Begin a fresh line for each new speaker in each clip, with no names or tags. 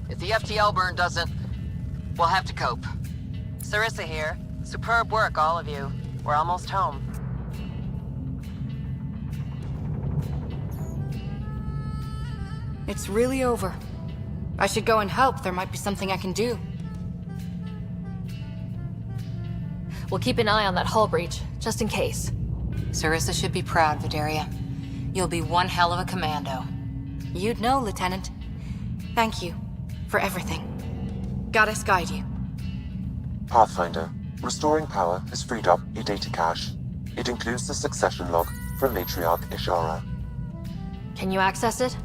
If the FTL burn doesn't, we'll have to cope.
Sarissa here. Superb work, all of you. We're almost home.
It's really over. I should go and help. There might be something I can do.
We'll keep an eye on that hull breach, just in case.
Sarissa should be proud, Vidaria. You'll be one hell of a commando.
You'd know, Lieutenant. Thank you for everything. Goddess guide you.
Pathfinder, restoring power has freed up a data cache. It includes the succession log from Matriarch Ishara.
Can you access it?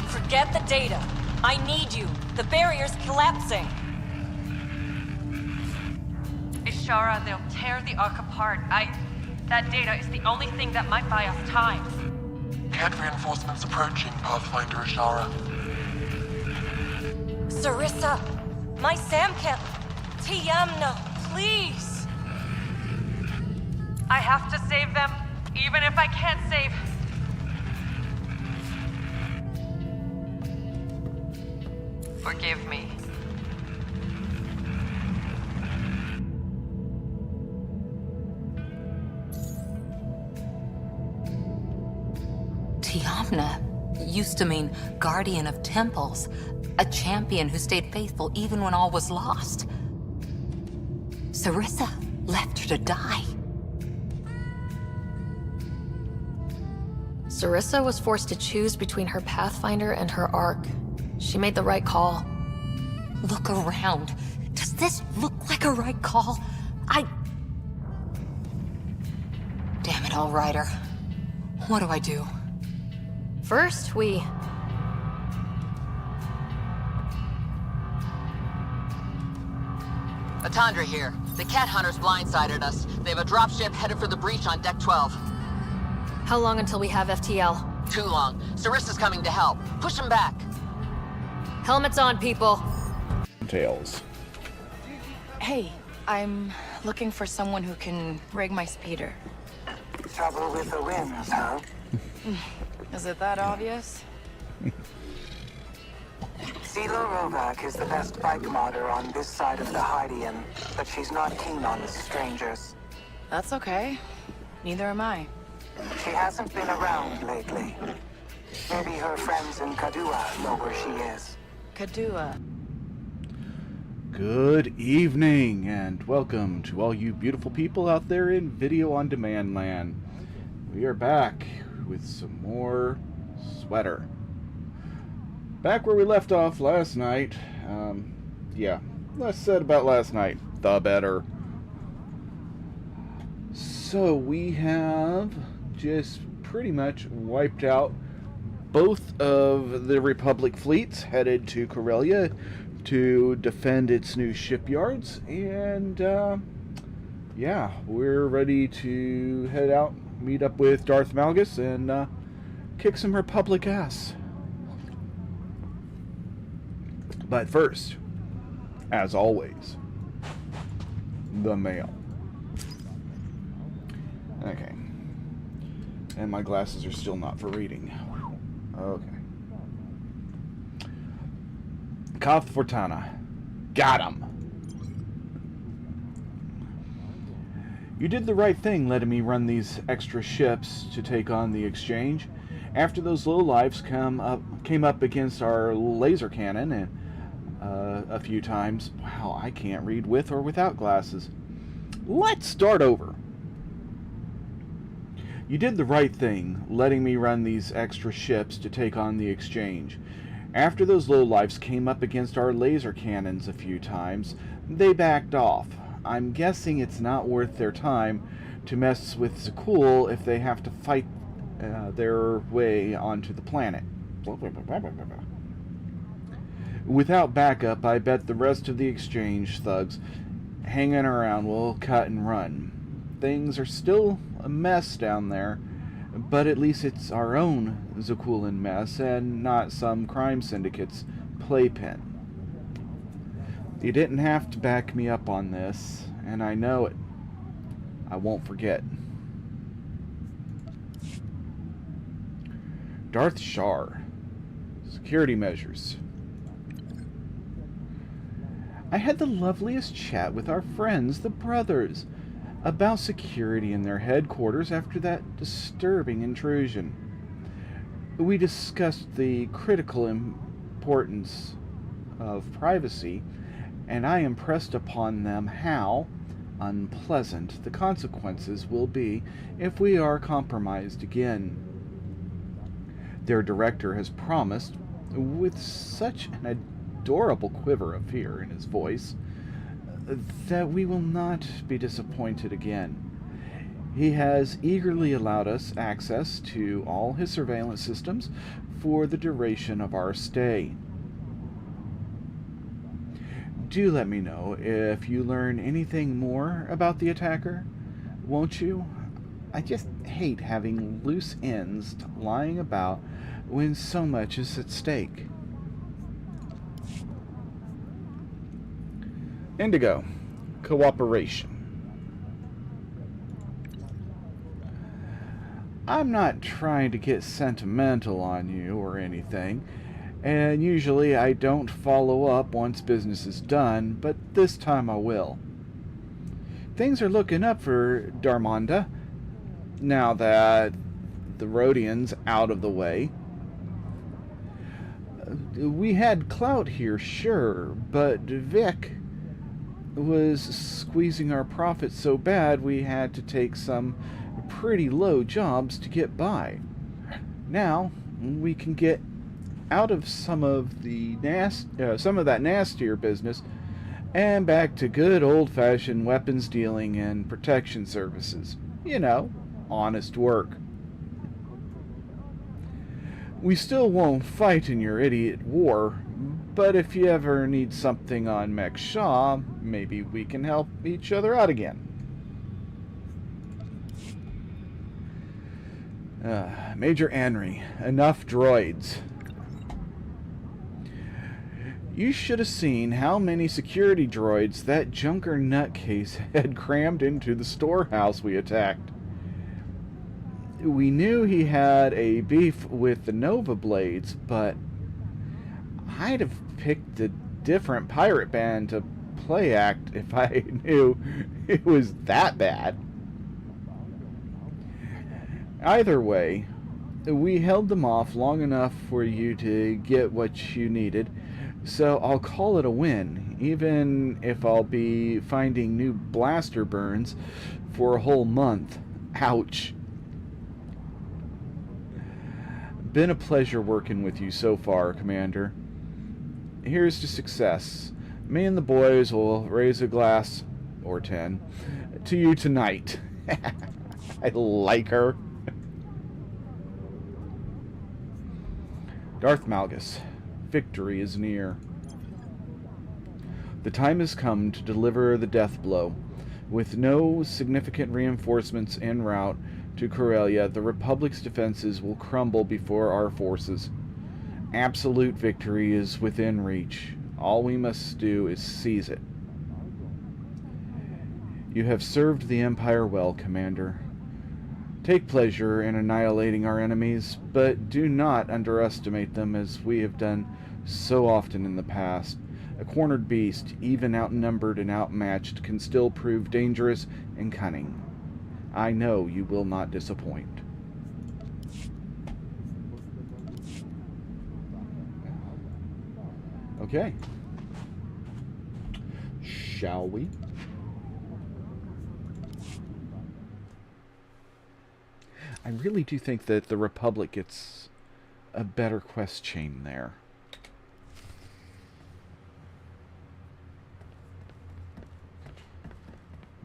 Forget the data. I need you. The barrier's collapsing. Ishara, they'll tear the Ark apart. That data is the only thing that might buy us time.
Cat reinforcements approaching, Pathfinder Ishara.
Sarissa, my Samcat. Tiamna, please. I have to save them, even if I can't save.
Forgive me.
Tiamna used to mean guardian of temples, a champion who stayed faithful even when all was lost. Sarissa left her to die.
Sarissa was forced to choose between her Pathfinder and her Ark. She made the right call.
Look around. Does this look like a right call? Damn it, all Ryder. What do I do?
First, we...
Atandra here. The cat hunters blindsided us. They have a dropship headed for the breach on Deck 12.
How long until we have FTL?
Too long. Sarissa's coming to help. Push him back.
Helmets on, people.
Tails.
Hey, I'm looking for someone who can rig my speeder.
Trouble with the winds, huh?
Is it that obvious?
Silo Rovak is the best bike modder on this side of the Hydian, but she's not keen on the strangers.
That's okay. Neither am I.
She hasn't been around lately. Maybe her friends in Kadua know where she is.
Kadua.
Good evening, and welcome to all you beautiful people out there in Video on Demand land. We are back with some more Sweater. Back where we left off last night. Yeah, less said about last night, the better. So we have just pretty much wiped out both of the Republic fleets headed to Corellia to defend its new shipyards, and yeah, we're ready to head out, meet up with Darth Malgus, and kick some Republic ass. But first, as always, the mail. Okay. And my glasses are still not for reading. Okay. Koth Fortana. Got him. You did the right thing letting me run these extra ships to take on the exchange. After those lowlifes came up against our laser cannon and a few times. Wow, I can't read with or without glasses. Let's start over. You did the right thing, letting me run these extra ships to take on the exchange. After those lowlifes came up against our laser cannons a few times, they backed off. I'm guessing it's not worth their time to mess with Zakul if they have to fight their way onto the planet. Without backup, I bet the rest of the exchange thugs hanging around will cut and run. Things are still a mess down there, but at least it's our own Zakulan mess and not some crime syndicate's playpen. You didn't have to back me up on this, and I know it. I won't forget. Darth Shar. Security measures. I had the loveliest chat with our friends, the brothers, about security in their headquarters after that disturbing intrusion. We discussed the critical importance of privacy, and I impressed upon them how unpleasant the consequences will be if we are compromised again. Their director has promised, with such an adorable quiver of fear in his voice, that we will not be disappointed again. He has eagerly allowed us access to all his surveillance systems for the duration of our stay. Do let me know if you learn anything more about the attacker, won't you? I just hate having loose ends lying about when so much is at stake. Indigo. Cooperation. I'm not trying to get sentimental on you or anything, and usually I don't follow up once business is done, but this time I will. Things are looking up for Darmonda, now that the Rhodian's out of the way. We had clout here, sure, but Vic was squeezing our profits so bad we had to take some pretty low jobs to get by. Now we can get out of some of that nastier business and back to good old-fashioned weapons dealing and protection services. You know, honest work. We still won't fight in your idiot war, but if you ever need something on Mech Shaw, maybe we can help each other out again. Major Anry, enough droids. You should have seen how many security droids that junker nutcase had crammed into the storehouse we attacked. We knew he had a beef with the Nova Blades, but I'd have picked a different pirate band to play act if I knew it was that bad. Either way, we held them off long enough for you to get what you needed, so I'll call it a win, even if I'll be finding new blaster burns for a whole month. Ouch. Been a pleasure working with you so far, Commander. Here's to success. Me and the boys will raise a glass, or 10, to you tonight. I like her. Darth Malgus, victory is near. The time has come to deliver the death blow. With no significant reinforcements en route to Corellia, the Republic's defenses will crumble before our forces. Absolute victory is within reach. All we must do is seize it. You have served the Empire well, Commander. Take pleasure in annihilating our enemies, but do not underestimate them as we have done so often in the past. A cornered beast, even outnumbered and outmatched, can still prove dangerous and cunning. I know you will not disappoint. Okay. Shall we? I really do think that the Republic gets a better quest chain there.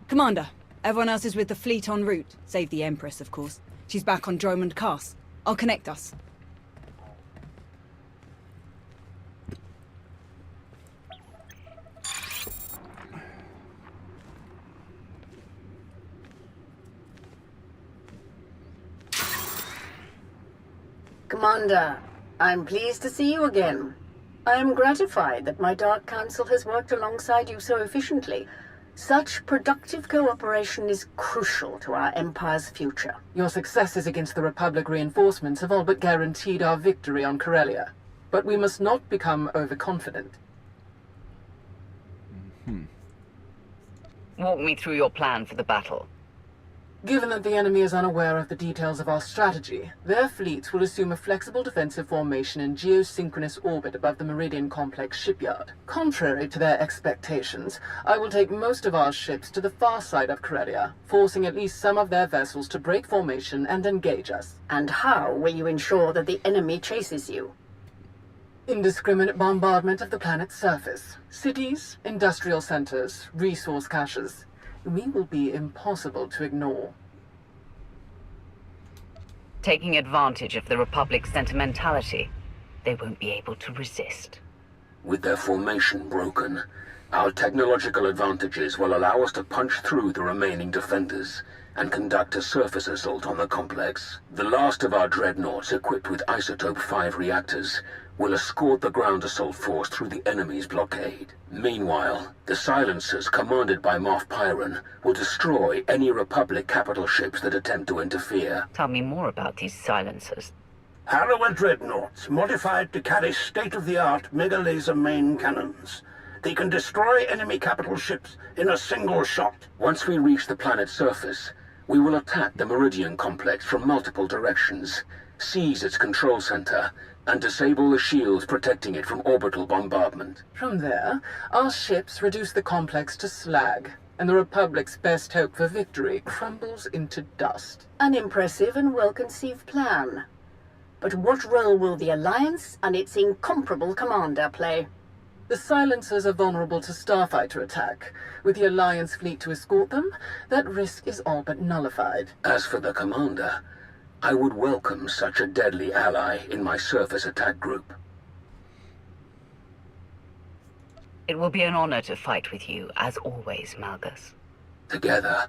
Commander, everyone else is with the fleet en route. Save the Empress, of course. She's back on Dromund Cass. I'll connect us.
Commander, I'm pleased to see you again. I am gratified that my Dark Council has worked alongside you so efficiently. Such productive cooperation is crucial to our Empire's future.
Your successes against the Republic reinforcements have all but guaranteed our victory on Corellia. But we must not become overconfident.
Walk me through your plan for the battle.
Given that the enemy is unaware of the details of our strategy, their fleets will assume a flexible defensive formation in geosynchronous orbit above the Meridian Complex shipyard. Contrary to their expectations, I will take most of our ships to the far side of Corellia, forcing at least some of their vessels to break formation and engage us.
And how will you ensure that the enemy chases you?
Indiscriminate bombardment of the planet's surface. Cities, industrial centers, resource caches. We will be impossible to ignore.
Taking advantage of the Republic's sentimentality, they won't be able to resist.
With their formation broken, our technological advantages will allow us to punch through the remaining defenders and conduct a surface assault on the complex. The last of our dreadnoughts equipped with Isotope 5 reactors will escort the ground assault force through the enemy's blockade. Meanwhile, the silencers commanded by Moff Pyron will destroy any Republic capital ships that attempt to interfere.
Tell me more about these silencers.
Harrower dreadnoughts, modified to carry state-of-the-art mega-laser main cannons. They can destroy enemy capital ships in a single shot.
Once we reach the planet's surface, we will attack the Meridian Complex from multiple directions, seize its control center, and disable the shields protecting it from orbital bombardment.
From there, our ships reduce the complex to slag, and the Republic's best hope for victory crumbles into dust.
An impressive and well-conceived plan. But what role will the Alliance and its incomparable commander play?
The silencers are vulnerable to starfighter attack. With the Alliance fleet to escort them, that risk is all but nullified.
As for the commander, I would welcome such a deadly ally in my surface attack group.
It will be an honor to fight with you, as always, Malgus.
Together,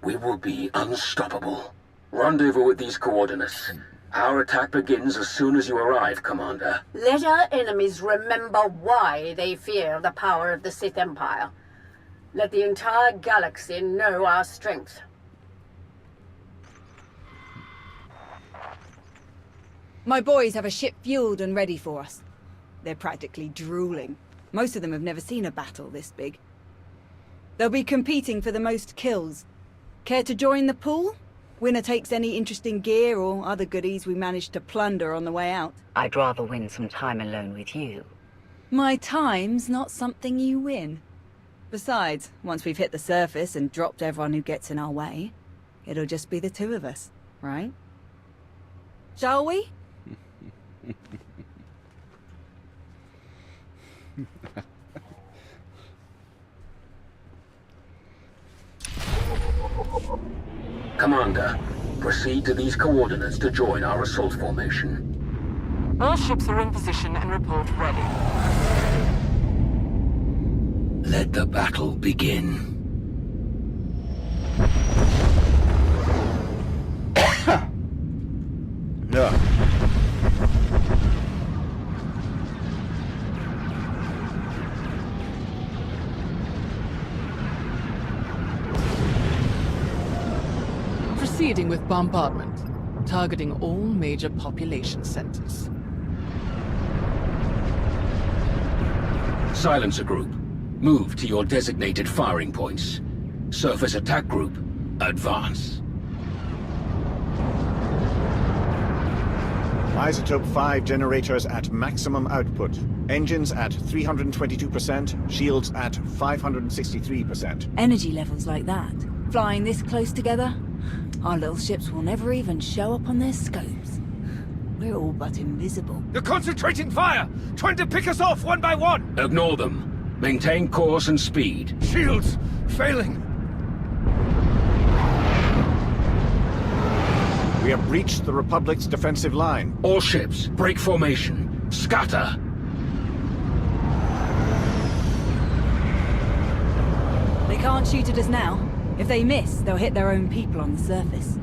we will be unstoppable. Rendezvous at these coordinates. Our attack begins as soon as you arrive, Commander.
Let our enemies remember why they fear the power of the Sith Empire. Let the entire galaxy know our strength.
My boys have a ship fueled and ready for us. They're practically drooling. Most of them have never seen a battle this big. They'll be competing for the most kills. Care to join the pool? Winner takes any interesting gear or other goodies we managed to plunder on the way out.
I'd rather win some time alone with you.
My time's not something you win. Besides, once we've hit the surface and dropped everyone who gets in our way, it'll just be the two of us, right? Shall we?
Commander, proceed to these coordinates to join our assault formation.
All ships are in position and report ready.
Let the battle begin.
No.
Proceeding with bombardment, targeting all major population centers.
Silencer Group, move to your designated firing points. Surface Attack Group, advance.
Isotope 5 generators at maximum output. Engines at 322%, shields at 563%.
Energy levels like that, flying this close together, our little ships will never even show up on their scopes. We're all but invisible.
They're concentrating fire! Trying to pick us off one by one!
Ignore them. Maintain course and speed.
Shields! Failing!
We have breached the Republic's defensive line.
All ships, break formation. Scatter!
They can't shoot at us now. If they miss, they'll hit their own people on the surface.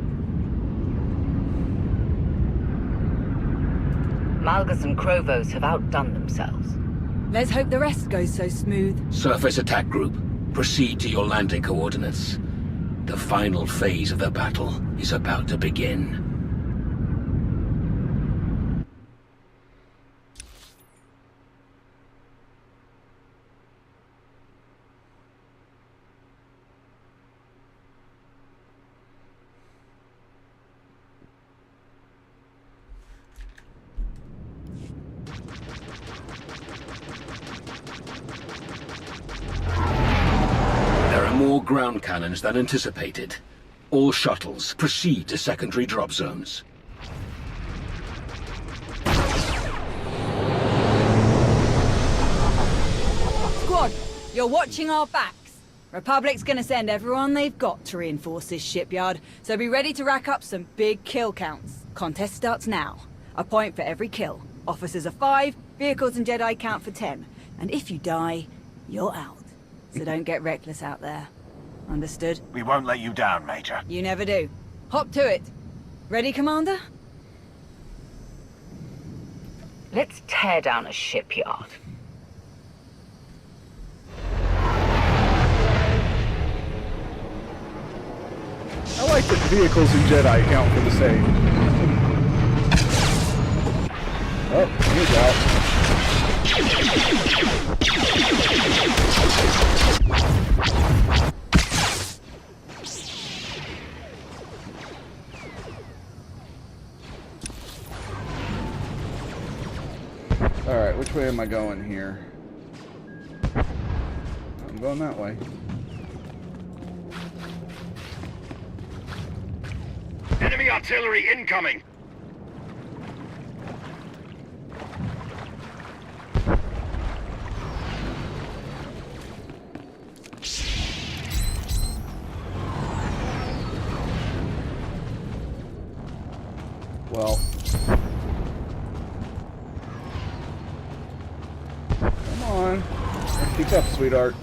Malgus and Krovos have outdone themselves.
Let's hope the rest goes so smooth.
Surface Attack Group, Proceed to your landing coordinates. The final phase of the battle is about to begin. More ground cannons than anticipated. All shuttles proceed to secondary drop zones.
Squad, you're watching our backs. Republic's gonna send everyone they've got to reinforce this shipyard, so be ready to rack up some big kill counts. Contest starts now. A point for every kill. Officers are 5, vehicles and Jedi count for 10. And if you die, you're out. So don't get reckless out there. Understood?
We won't let you down, Major.
You never do. Hop to it. Ready, Commander?
Let's tear down a shipyard.
I like that vehicles and Jedi count for the same. Oh, he's out. Alright, which way am I going here? I'm going that way.
Enemy artillery incoming!
Well, come on. Keep up, sweetheart.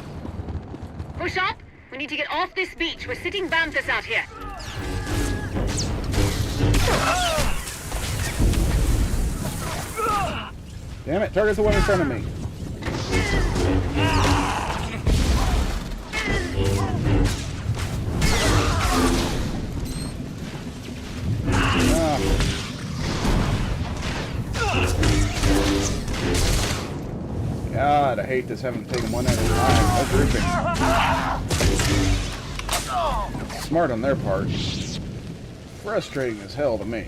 Push up! We need to get off this beach. We're sitting banthas out here.
Damn it, target's the one in front of me. God, I hate this, having to take them one at a time. No grouping. Smart on their part. Frustrating as hell to me.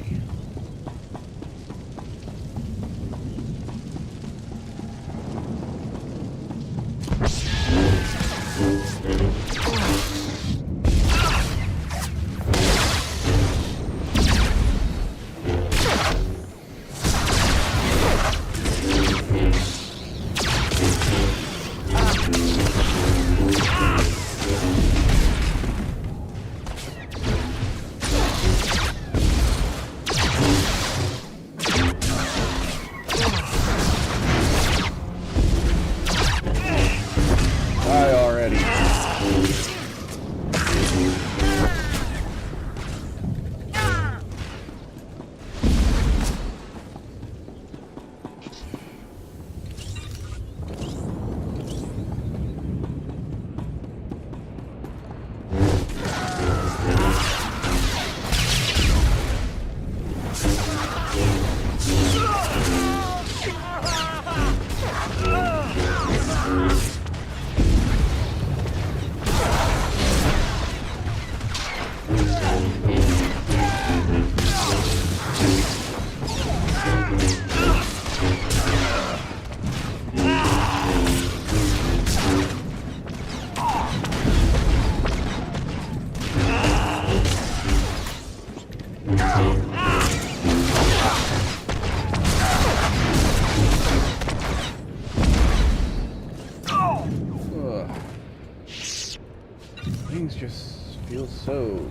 Things just feel so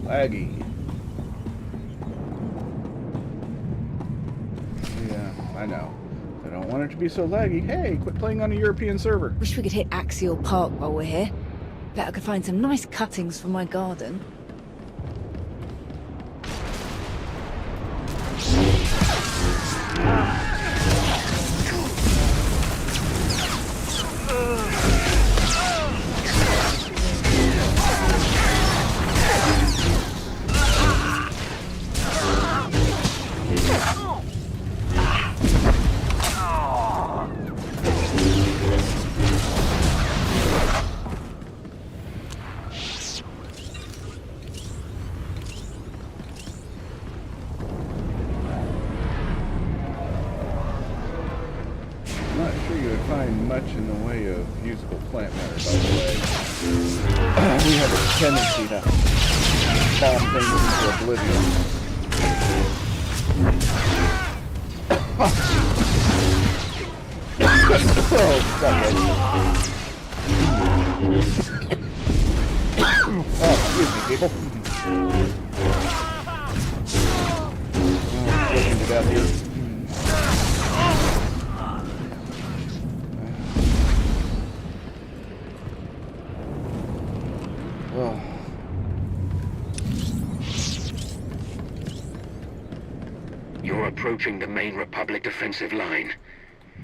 laggy. Yeah, I know. I don't want it to be so laggy. Hey, quit playing on a European server.
Wish we could hit Axial Park while we're here. Bet I could find some nice cuttings for my garden.
to find much in the way of usable plant matter, by the way. We have a tendency to bomb things into oblivion. Oh, stop it. Oh, excuse me, people. Oh, getting it out here. Oh.
You're approaching the main Republic defensive line.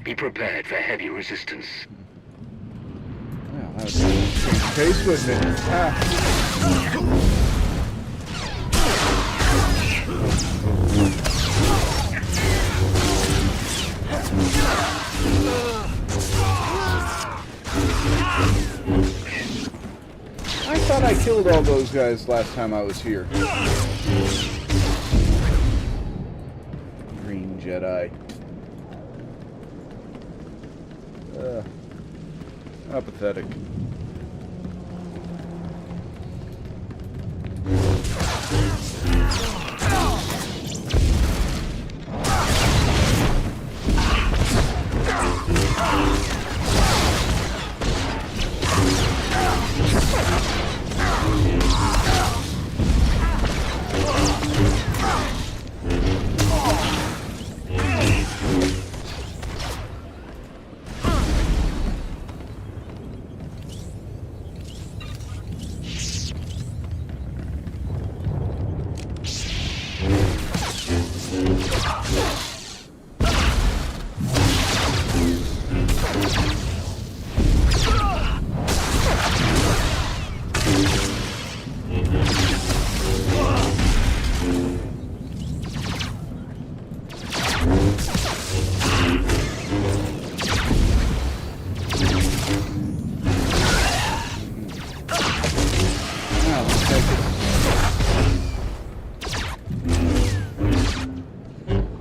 Be prepared for heavy resistance.
Well, that was a strange case, wasn't it? I thought I killed all those guys last time I was here. Green Jedi. How pathetic.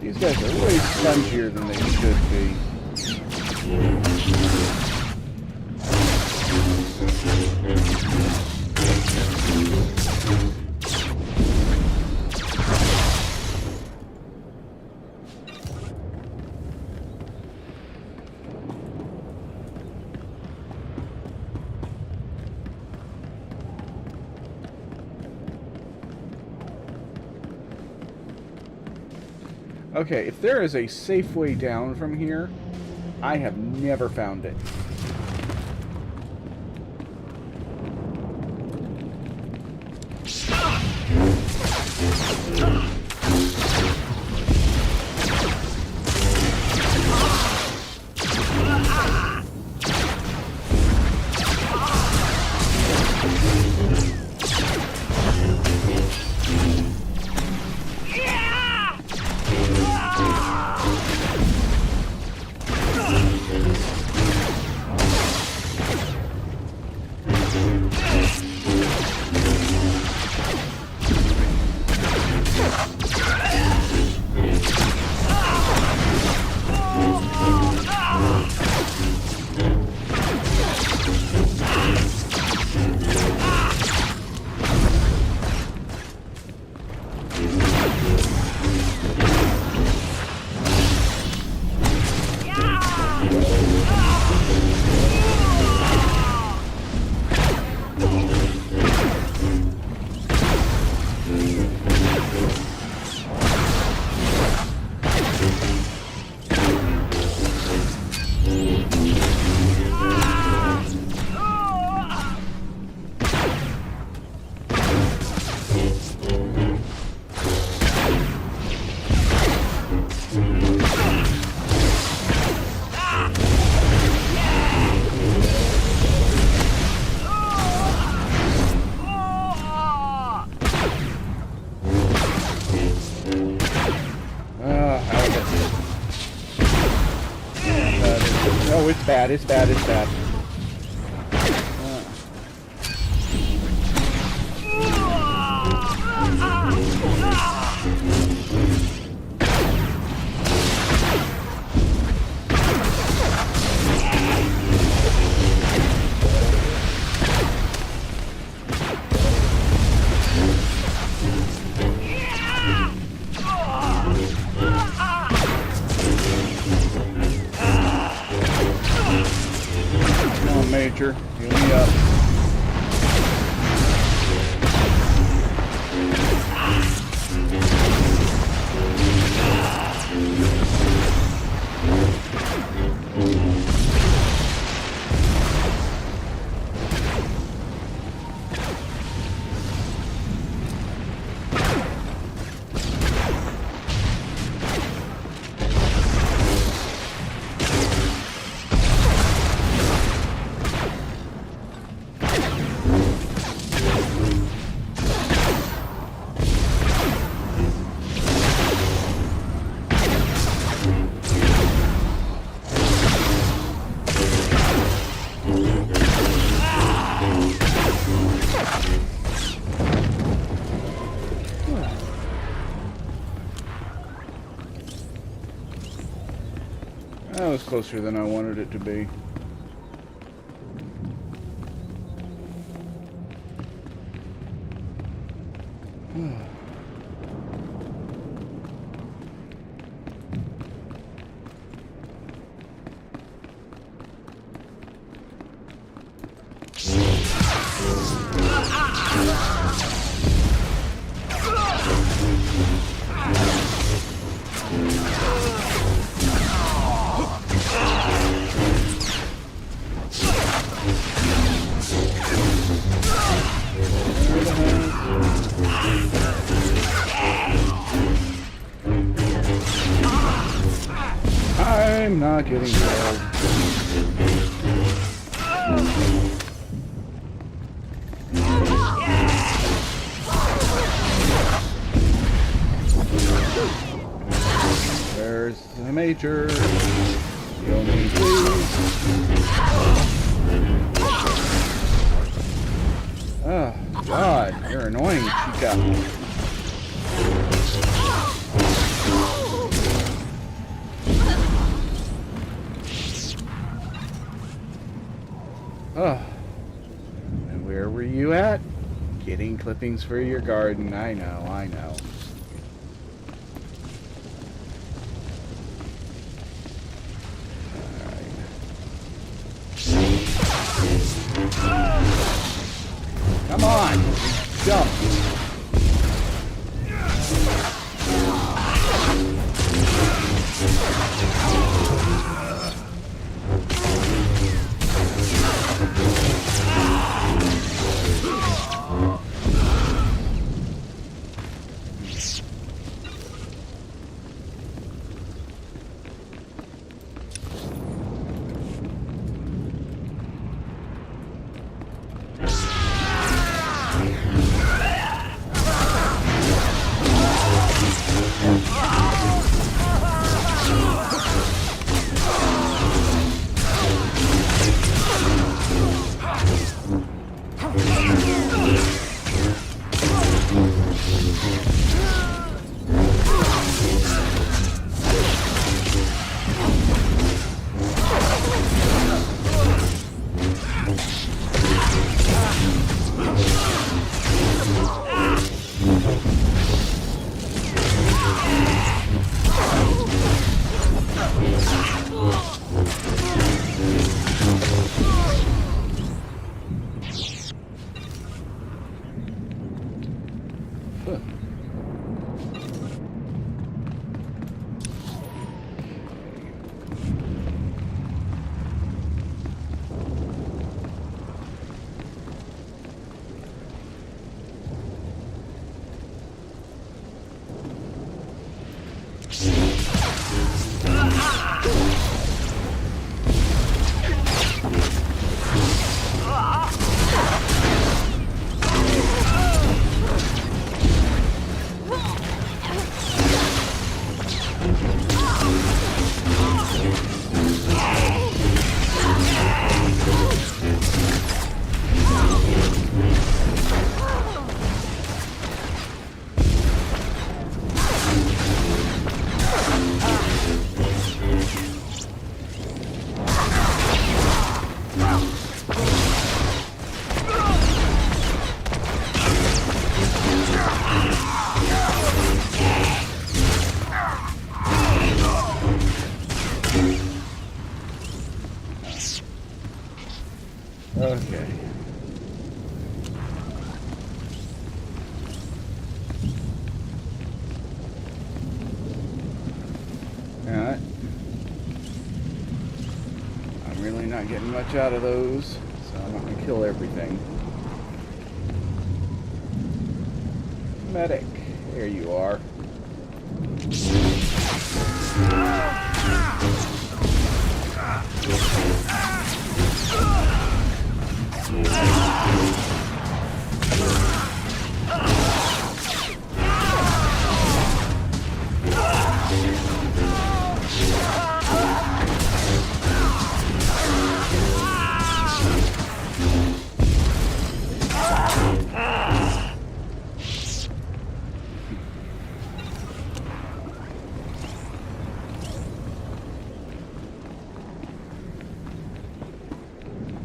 These guys are way spongier than they should be. Okay, if there is a safe way down from here, I have never found it. Oh, it's bad, it's bad, it's bad. Major. Heal me up. That was closer than I wanted it to be. I'm not getting killed. There's the Major. Heal me, please. Oh, God, you're annoying, Chica. Oh, and where were you at? Getting clippings for your garden. I know, I know. Alright. Come on! Jump! Alright. I'm really not getting much out of those, so I'm not going to kill everything. Medic, there you are.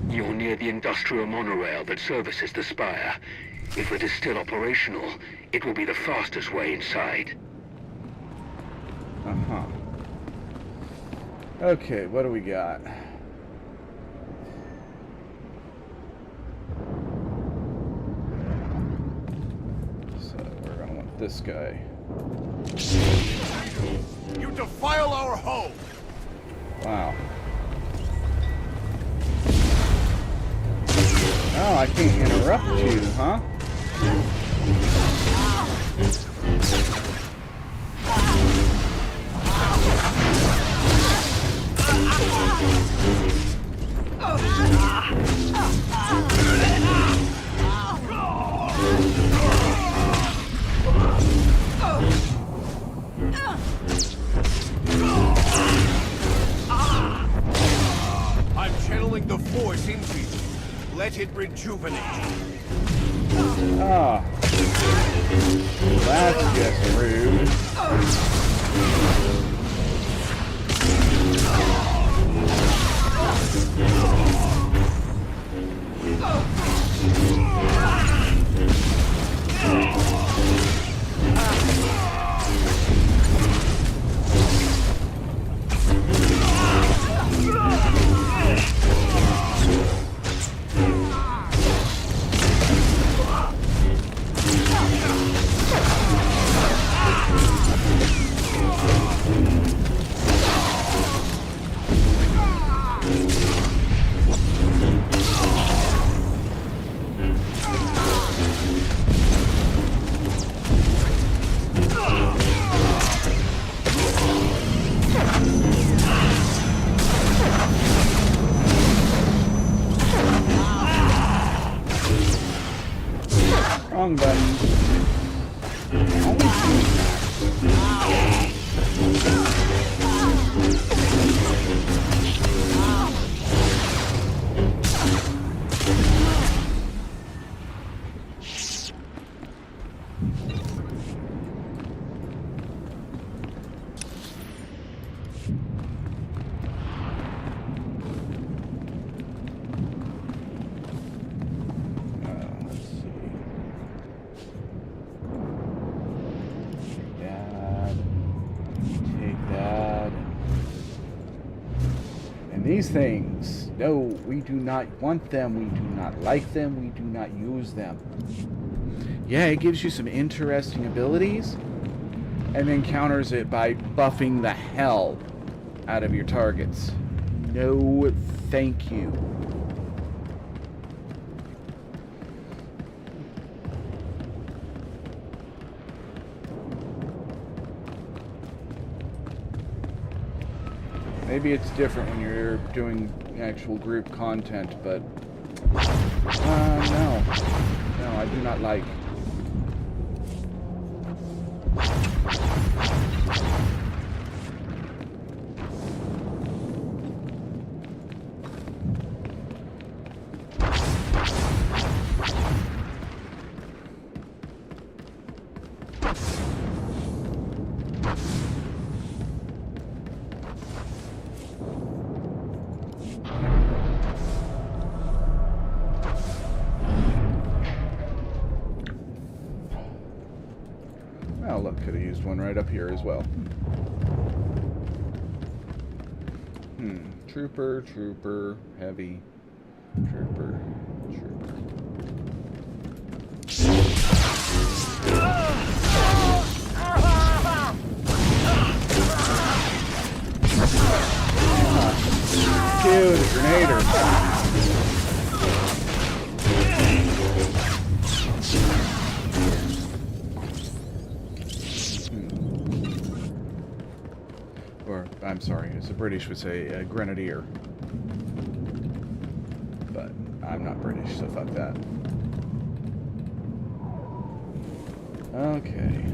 You're near the industrial monorail that services the spire. If it is still operational, it will be the fastest way inside.
Uh-huh. Okay, what do we got? So, we're gonna want this guy.
You defile our home!
Wow. Oh, I can't interrupt you, huh?
I'm channeling the force into you. Let it rejuvenate.
Ah. That's just rude. Wrong button. These things, no, we do not want them, we do not like them, we do not use them. Yeah, it gives you some interesting abilities, and then counters it by buffing the hell out of your targets. No, thank you. Maybe it's different when you're doing actual group content, but no, I do not like. Oh, look, could have used one right up here as well. Trooper, heavy, trooper. you, the grenader. Or, I'm sorry, as the British would say, a grenadier. But I'm not British, so fuck that. Okay.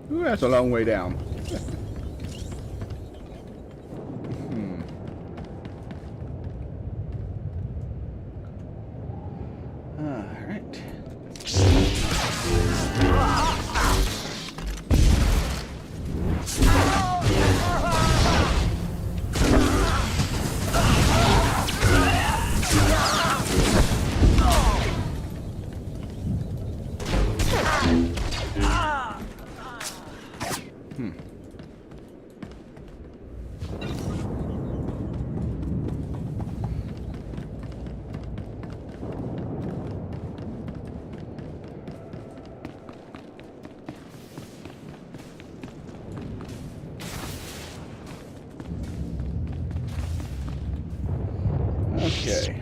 Ooh, that's a long way down. Alright. Okay.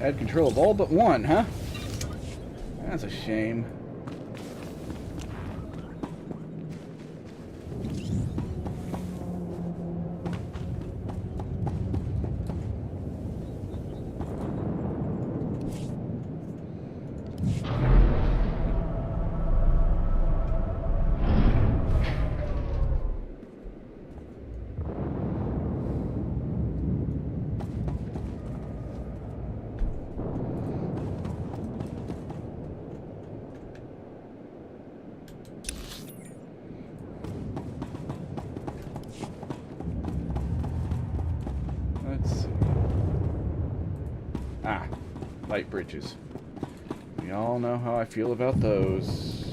Had control of all but one, huh? That's a shame. Light bridges. We all know how I feel about those.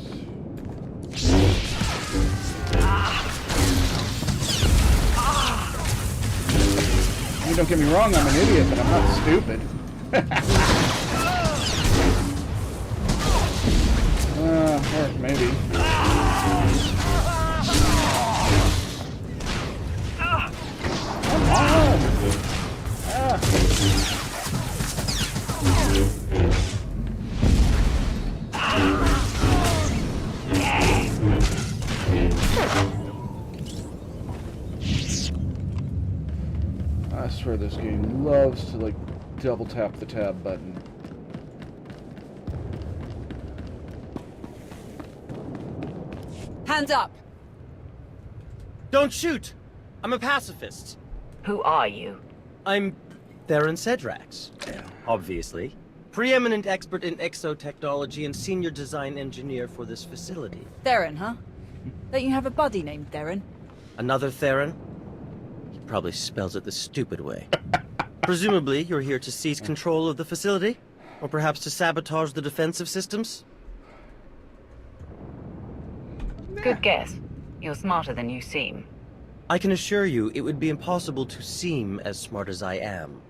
I mean, don't get me wrong, I'm an idiot, but I'm not stupid. Or maybe. Come on! I swear this game loves to, like, double tap the tab button.
Hands up!
Don't shoot! I'm a pacifist.
Who are you?
I'm Theron Cedrax, obviously. Preeminent expert in exotechnology and senior design engineer for this facility.
Theron, huh? Don't you have a buddy named Theron?
Another Theron? He probably spells it the stupid way. Presumably, you're here to seize control of the facility? Or perhaps to sabotage the defensive systems?
Good guess. You're smarter than you seem.
I can assure you, it would be impossible to seem as smart as I am.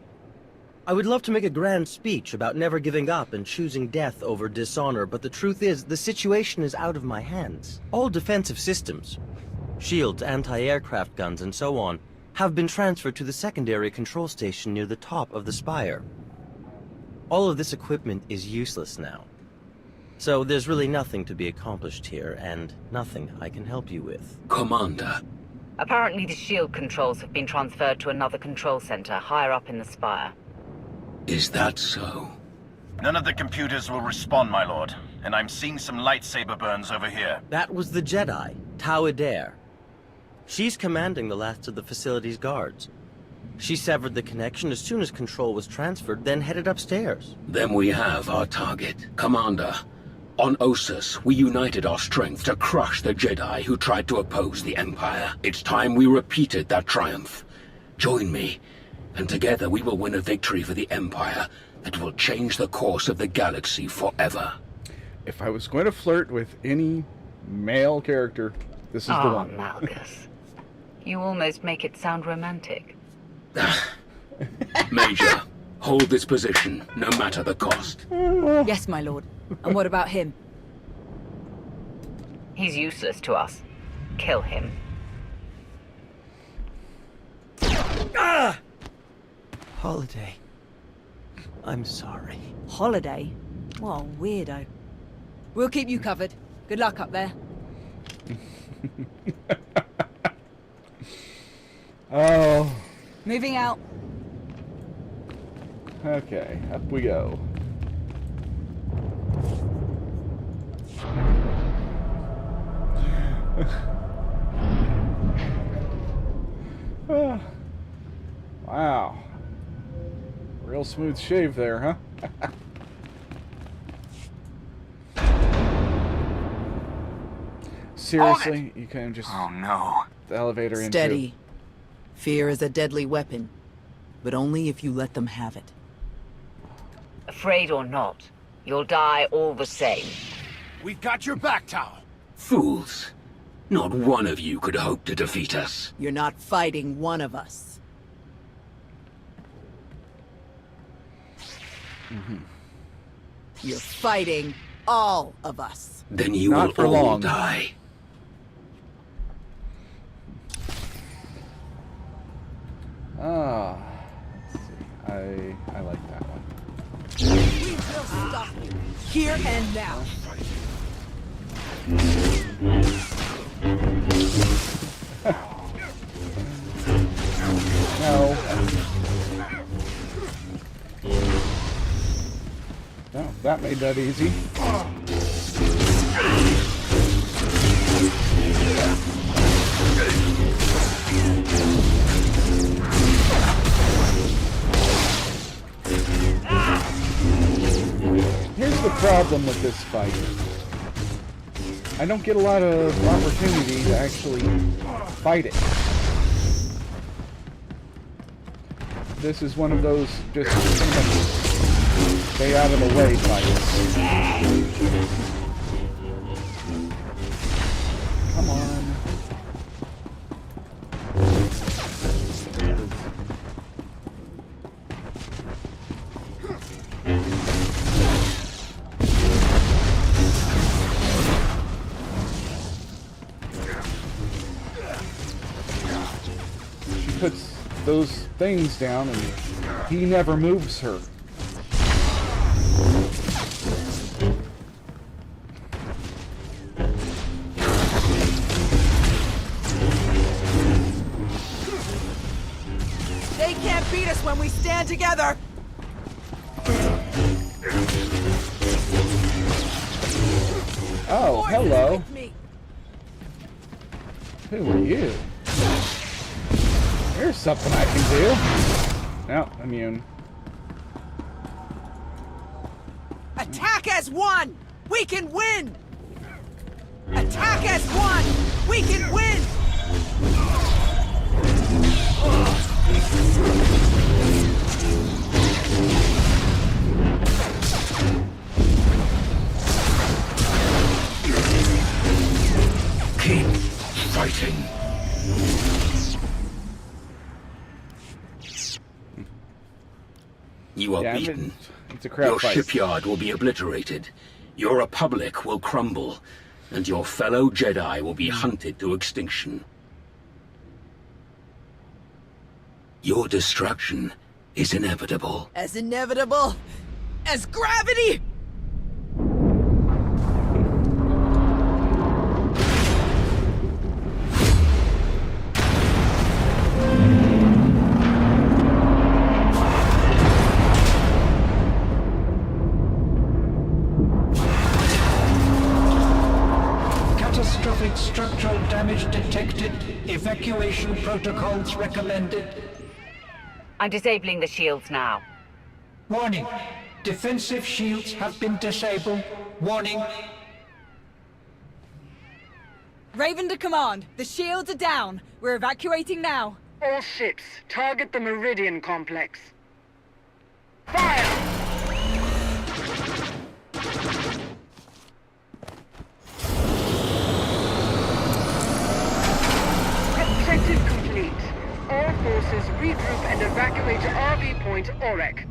I would love to make a grand speech about never giving up and choosing death over dishonor, but the truth is, the situation is out of my hands. All defensive systems, shields, anti-aircraft guns, and so on, have been transferred to the secondary control station near the top of the spire. All of this equipment is useless now. So there's really nothing to be accomplished here, and nothing I can help you with.
Commander.
Apparently the shield controls have been transferred to another control center higher up in the spire.
Is that so?
None of the computers will respond, my lord. And I'm seeing some lightsaber burns over here.
That was the Jedi, Tau Adair. She's commanding the last of the facility's guards. She severed the connection as soon as control was transferred, then headed upstairs.
Then we have our target. Commander, on Ossus, we united our strength to crush the Jedi who tried to oppose the Empire. It's time we repeated that triumph. Join me, and together we will win a victory for the Empire that will change the course of the galaxy forever.
If I was going to flirt with any male character, this is the one.
Oh, Malgus. You almost make it sound romantic.
Major, hold this position, no matter the cost.
Yes, my lord. And what about him?
He's useless to us. Kill him.
Ah! Holiday. I'm sorry.
Holiday? What a weirdo. We'll keep you covered. Good luck up there.
Oh.
Moving out.
Okay, up we go. Wow. Real smooth shave there, huh? Seriously? You can't just...
Oh no.
The elevator into...
Steady. Fear is a deadly weapon, but only if you let them have it.
Afraid or not, you'll die all the same.
We've got your back, Tau.
Fools. Not one of you could hope to defeat us.
You're not fighting one of us. You're fighting all of us.
Then you will all die.
Ah, let's see. I like that one.
We will stop you, here and now.
No. No, that made that easy. Here's the problem with this fight. I don't get a lot of opportunity to actually fight it. This is one of those just stay out of the way fights. Come on. those things down, and he never moves her.
They can't beat us when we stand together!
Oh, hello. Who are you? Here's something I can do. No, immune.
Attack as one! We can win! Attack as one! We can win!
Keep fighting. You are beaten.
It's a crowd
Your
fight.
shipyard will be obliterated. Your republic will crumble. And your fellow Jedi will be hunted to extinction. Your destruction is inevitable.
As inevitable as gravity!
Catastrophic structural damage detected. Evacuation protocols recommended.
I'm disabling the shields now.
Warning. Defensive shields have been disabled. Warning.
Raven to command. The shields are down. We're evacuating now.
All ships, target the Meridian complex. Fire! Objective complete. All forces regroup and evacuate to RV Point Orek.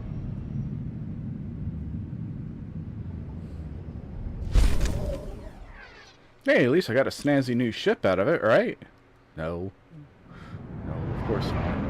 Hey, at least I got a snazzy new ship out of it, right? No. No, of course not.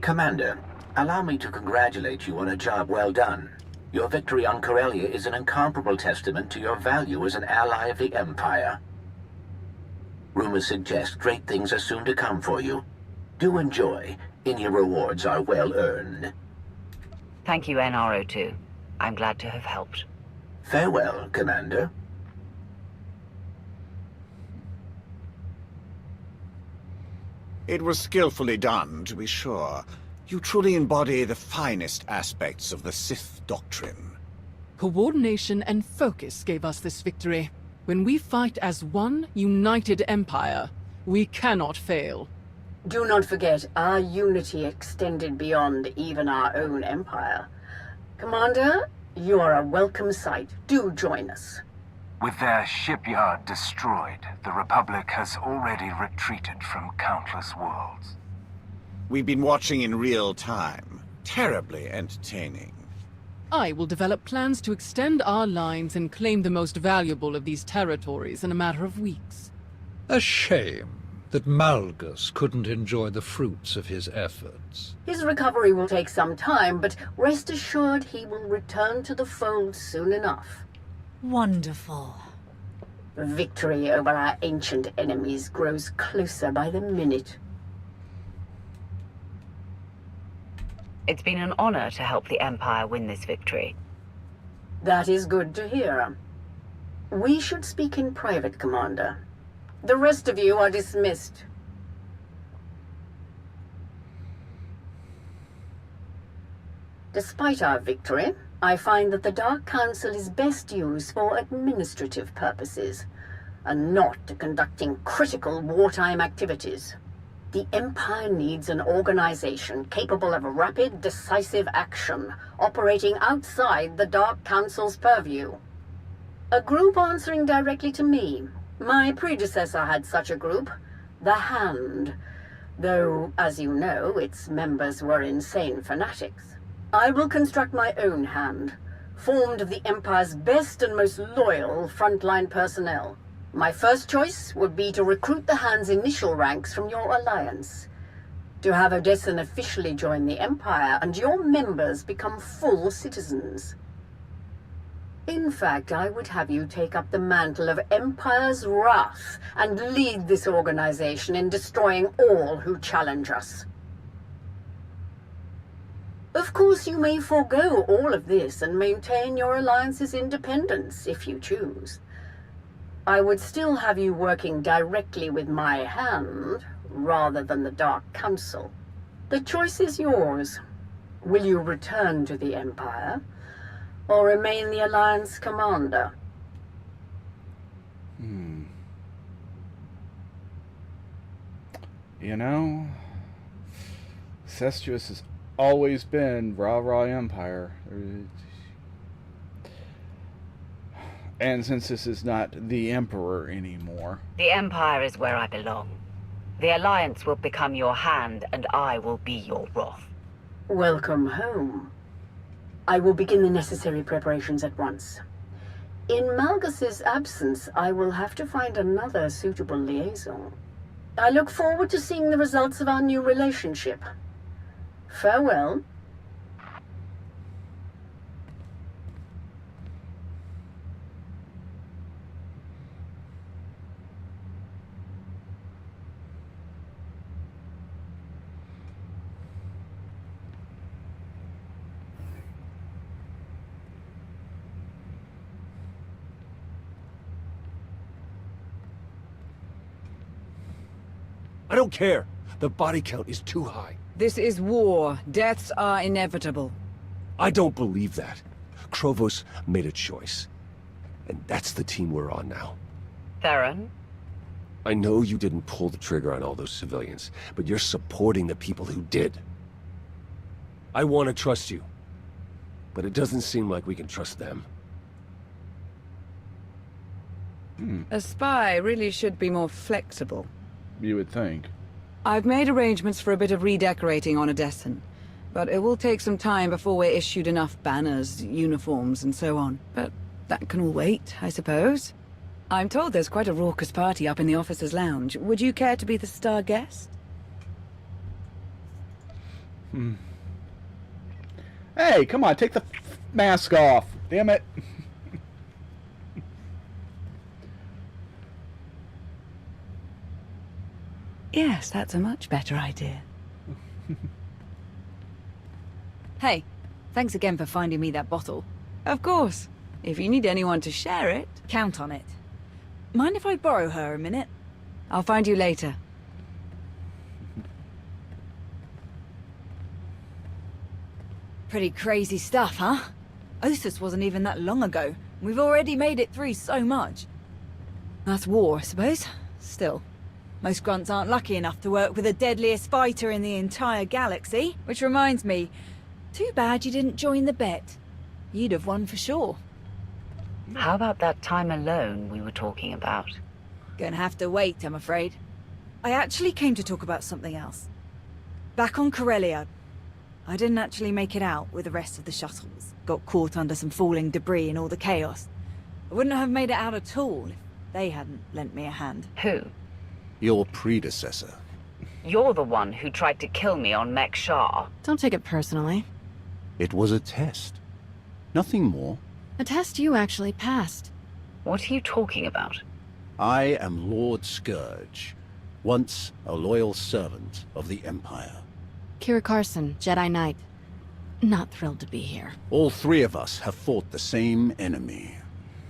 Commander, allow me to congratulate you on a job well done. Your victory on Corellia is an incomparable testament to your value as an ally of the Empire. Rumors suggest great things are soon to come for you. Do enjoy, and your rewards are well earned.
Thank you, NRO2. I'm glad to have helped.
Farewell, Commander.
It was skillfully done, to be sure. You truly embody the finest aspects of the Sith doctrine.
Coordination and focus gave us this victory. When we fight as one united empire, we cannot fail.
Do not forget, our unity extended beyond even our own empire. Commander, you are a welcome sight. Do join us.
With their shipyard destroyed, the Republic has already retreated from countless worlds.
We've been watching in real time. Terribly entertaining.
I will develop plans to extend our lines and claim the most valuable of these territories in a matter of weeks.
A shame that Malgus couldn't enjoy the fruits of his efforts.
His recovery will take some time, but rest assured he will return to the fold soon enough.
Wonderful.
Victory over our ancient enemies grows closer by the minute.
It's been an honor to help the Empire win this victory.
That is good to hear. We should speak in private, Commander. The rest of you are dismissed. Despite our victory, I find that the Dark Council is best used for administrative purposes. and not to conducting critical wartime activities. The Empire needs an organization capable of rapid, decisive action, operating outside the Dark Council's purview. A group answering directly to me. My predecessor had such a group, the Hand. Though, as you know, its members were insane fanatics. I will construct my own Hand, formed of the Empire's best and most loyal frontline personnel. My first choice would be to recruit the Hand's initial ranks from your alliance, to have Odessen officially join the Empire and your members become full citizens. In fact, I would have you take up the mantle of Empire's Wrath and lead this organization in destroying all who challenge us. Of course, you may forego all of this and maintain your alliance's independence if you choose. I would still have you working directly with my Hand, rather than the Dark Council. The choice is yours. Will you return to the Empire, or remain the Alliance commander?
You know, Cestious has always been rah-rah Empire. And since this is not the Emperor anymore...
The Empire is where I belong. The Alliance will become your Hand, and I will be your Wrath.
Welcome home. I will begin the necessary preparations at once. In Malgus's absence, I will have to find another suitable liaison. I look forward to seeing the results of our new relationship. Farewell.
I don't care. The body count is too high.
This is war. Deaths are inevitable.
I don't believe that. Krovos made a choice. And that's the team we're on now.
Theron?
I know you didn't pull the trigger on all those civilians, but you're supporting the people who did. I want to trust you, but it doesn't seem like we can trust them.
A spy really should be more flexible.
You would think.
I've made arrangements for a bit of redecorating on Odessen, but it will take some time before we're issued enough banners, uniforms, and so on. But that can all wait, I suppose. I'm told there's quite a raucous party up in the officers' lounge. Would you care to be the star guest?
Hey, come on, take the mask off. Damn it.
Yes, that's a much better idea. Hey, thanks again for finding me that bottle. Of course. If you need anyone to share it, count on it. Mind if I borrow her a minute? I'll find you later.
Pretty crazy stuff, huh? Ossus wasn't even that long ago. We've already made it through so much. That's war, I suppose. Still. Most grunts aren't lucky enough to work with the deadliest fighter in the entire galaxy. Which reminds me, too bad you didn't join the bet. You'd have won for sure.
How about that time alone we were talking about?
Gonna have to wait, I'm afraid. I actually came to talk about something else. Back on Corellia, I didn't actually make it out with the rest of the shuttles. Got caught under some falling debris and all the chaos. I wouldn't have made it out at all if they hadn't lent me a hand.
Who?
Your predecessor.
You're the one who tried to kill me on Mek Shah.
Don't take it personally.
It was a test. Nothing more.
A test you actually passed.
What are you talking about?
I am Lord Scourge, once a loyal servant of the Empire.
Kira Carson, Jedi Knight. Not thrilled to be here.
All three of us have fought the same enemy.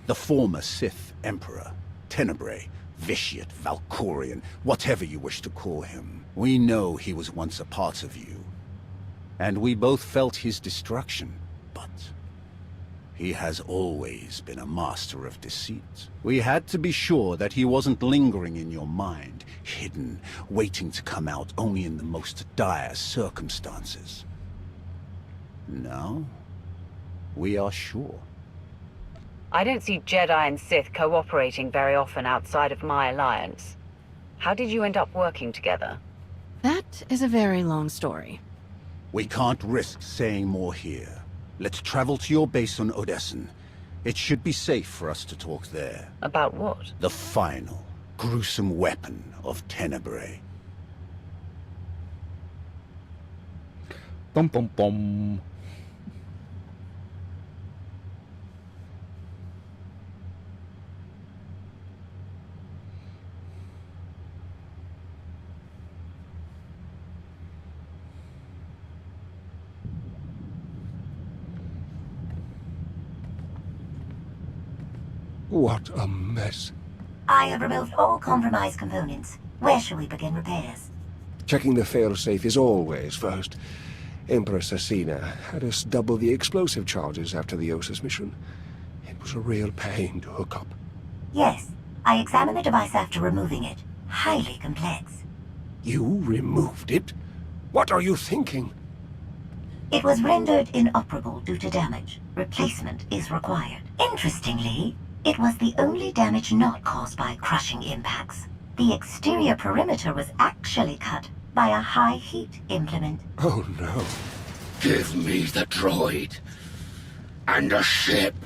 The former Sith Emperor, Tenebrae, Vitiate, Valkorian, whatever you wish to call him. We know he was once a part of you. And we both felt his destruction, but He has always been a master of deceit. We had to be sure that he wasn't lingering in your mind, hidden, waiting to come out only in the most dire circumstances. Now, we are sure.
I don't see Jedi and Sith cooperating very often outside of my alliance. How did you end up working together?
That is a very long story.
We can't risk saying more here. Let's travel to your base on Odessen. It should be safe for us to talk there.
About what?
The final, gruesome weapon of Tenebrae.
Bum bum bum.
What a mess.
I have removed all compromised components. Where shall we begin repairs?
Checking the failsafe is always first. Empress Asina had us double the explosive charges after the Ossus mission. It was a real pain to hook up.
Yes, I examined the device after removing it. Highly complex.
You removed it? What are you thinking?
It was rendered inoperable due to damage. Replacement is required. Interestingly, it was the only damage not caused by crushing impacts. The exterior perimeter was actually cut by a high-heat implement.
Oh no.
Give me the droid. And a ship.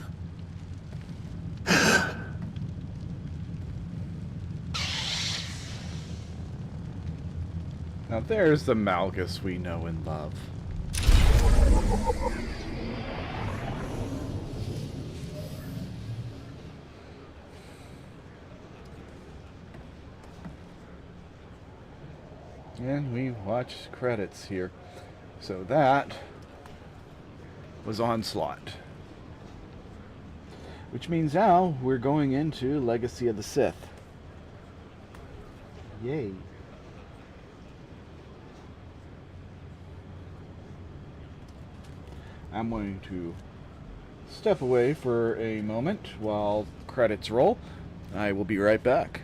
Now there's the Malgus we know and love. And we watch credits here. So that was Onslaught. Which means now we're going into Legacy of the Sith. Yay. I'm going to step away for a moment while credits roll. I will be right back.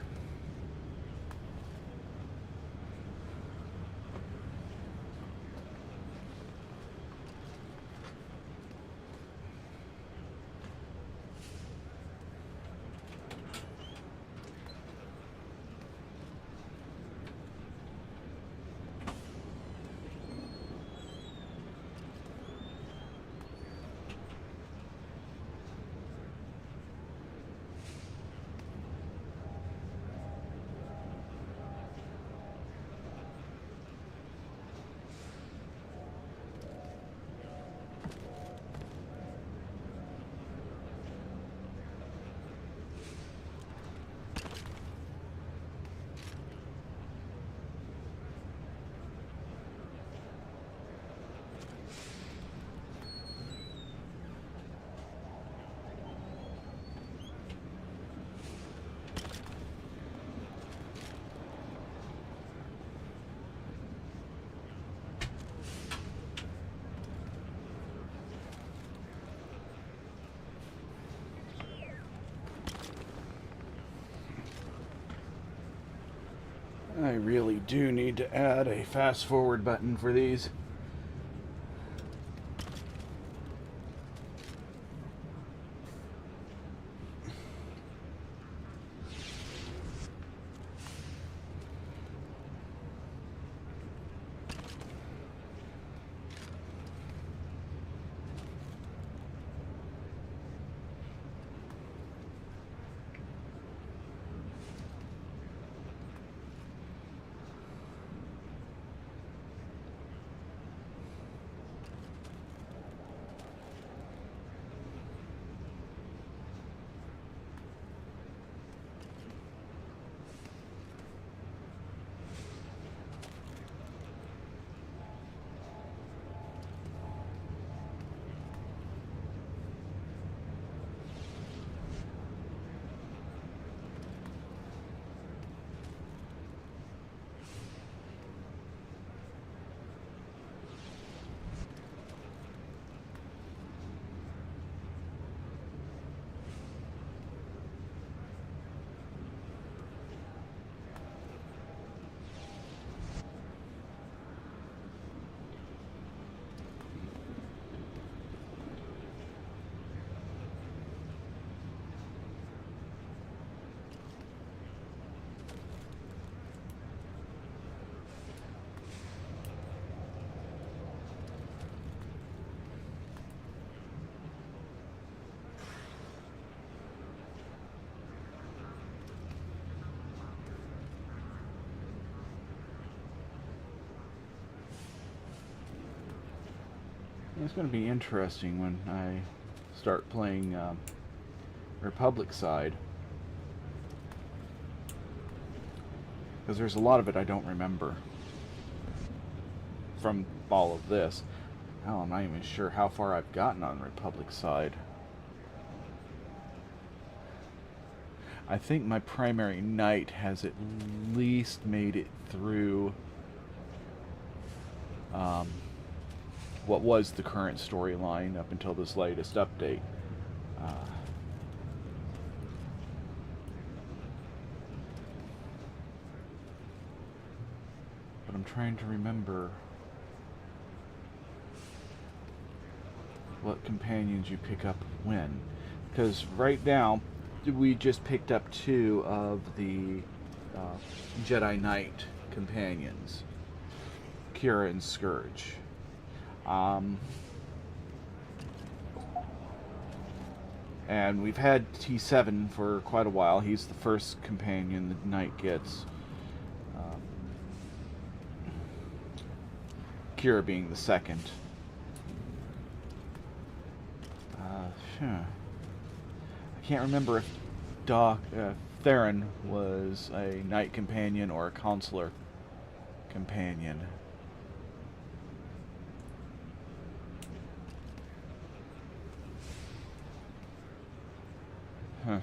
I really do need to add a fast forward button for these. It's going to be interesting when I start playing Republic side. Because there's a lot of it I don't remember from all of this. Hell, I'm not even sure how far I've gotten on Republic side. I think my primary knight has at least made it through what was the current storyline up until this latest update. But I'm trying to remember what companions you pick up when. Because right now, we just picked up 2 of the Jedi Knight companions, Kira and Scourge. And we've had T7 for quite a while. He's the first companion the Knight gets. Kira being the second. I can't remember if Theron was a Knight companion or a Consular companion. Huh.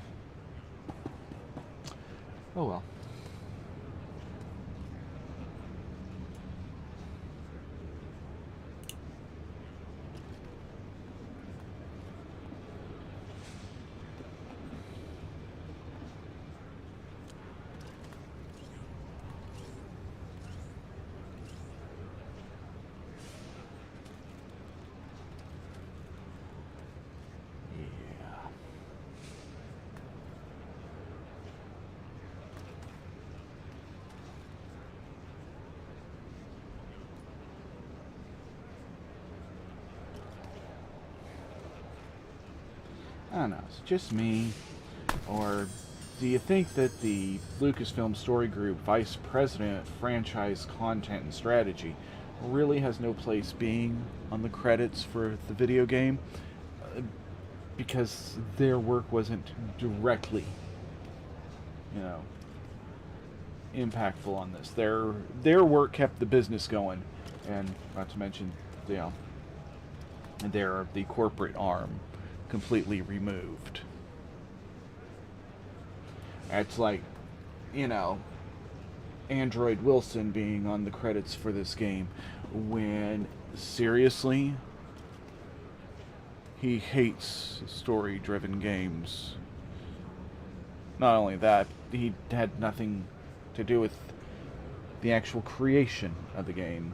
Oh well. I don't know, it's just me, or do you think that the Lucasfilm Story Group Vice President Franchise Content and Strategy really has no place being on the credits for the video game? Because their work wasn't directly, impactful on this. Their work kept the business going, and not to mention, they're the corporate arm completely removed. It's like, Android Wilson being on the credits for this game, when seriously, he hates story-driven games. Not only that, he had nothing to do with the actual creation of the game.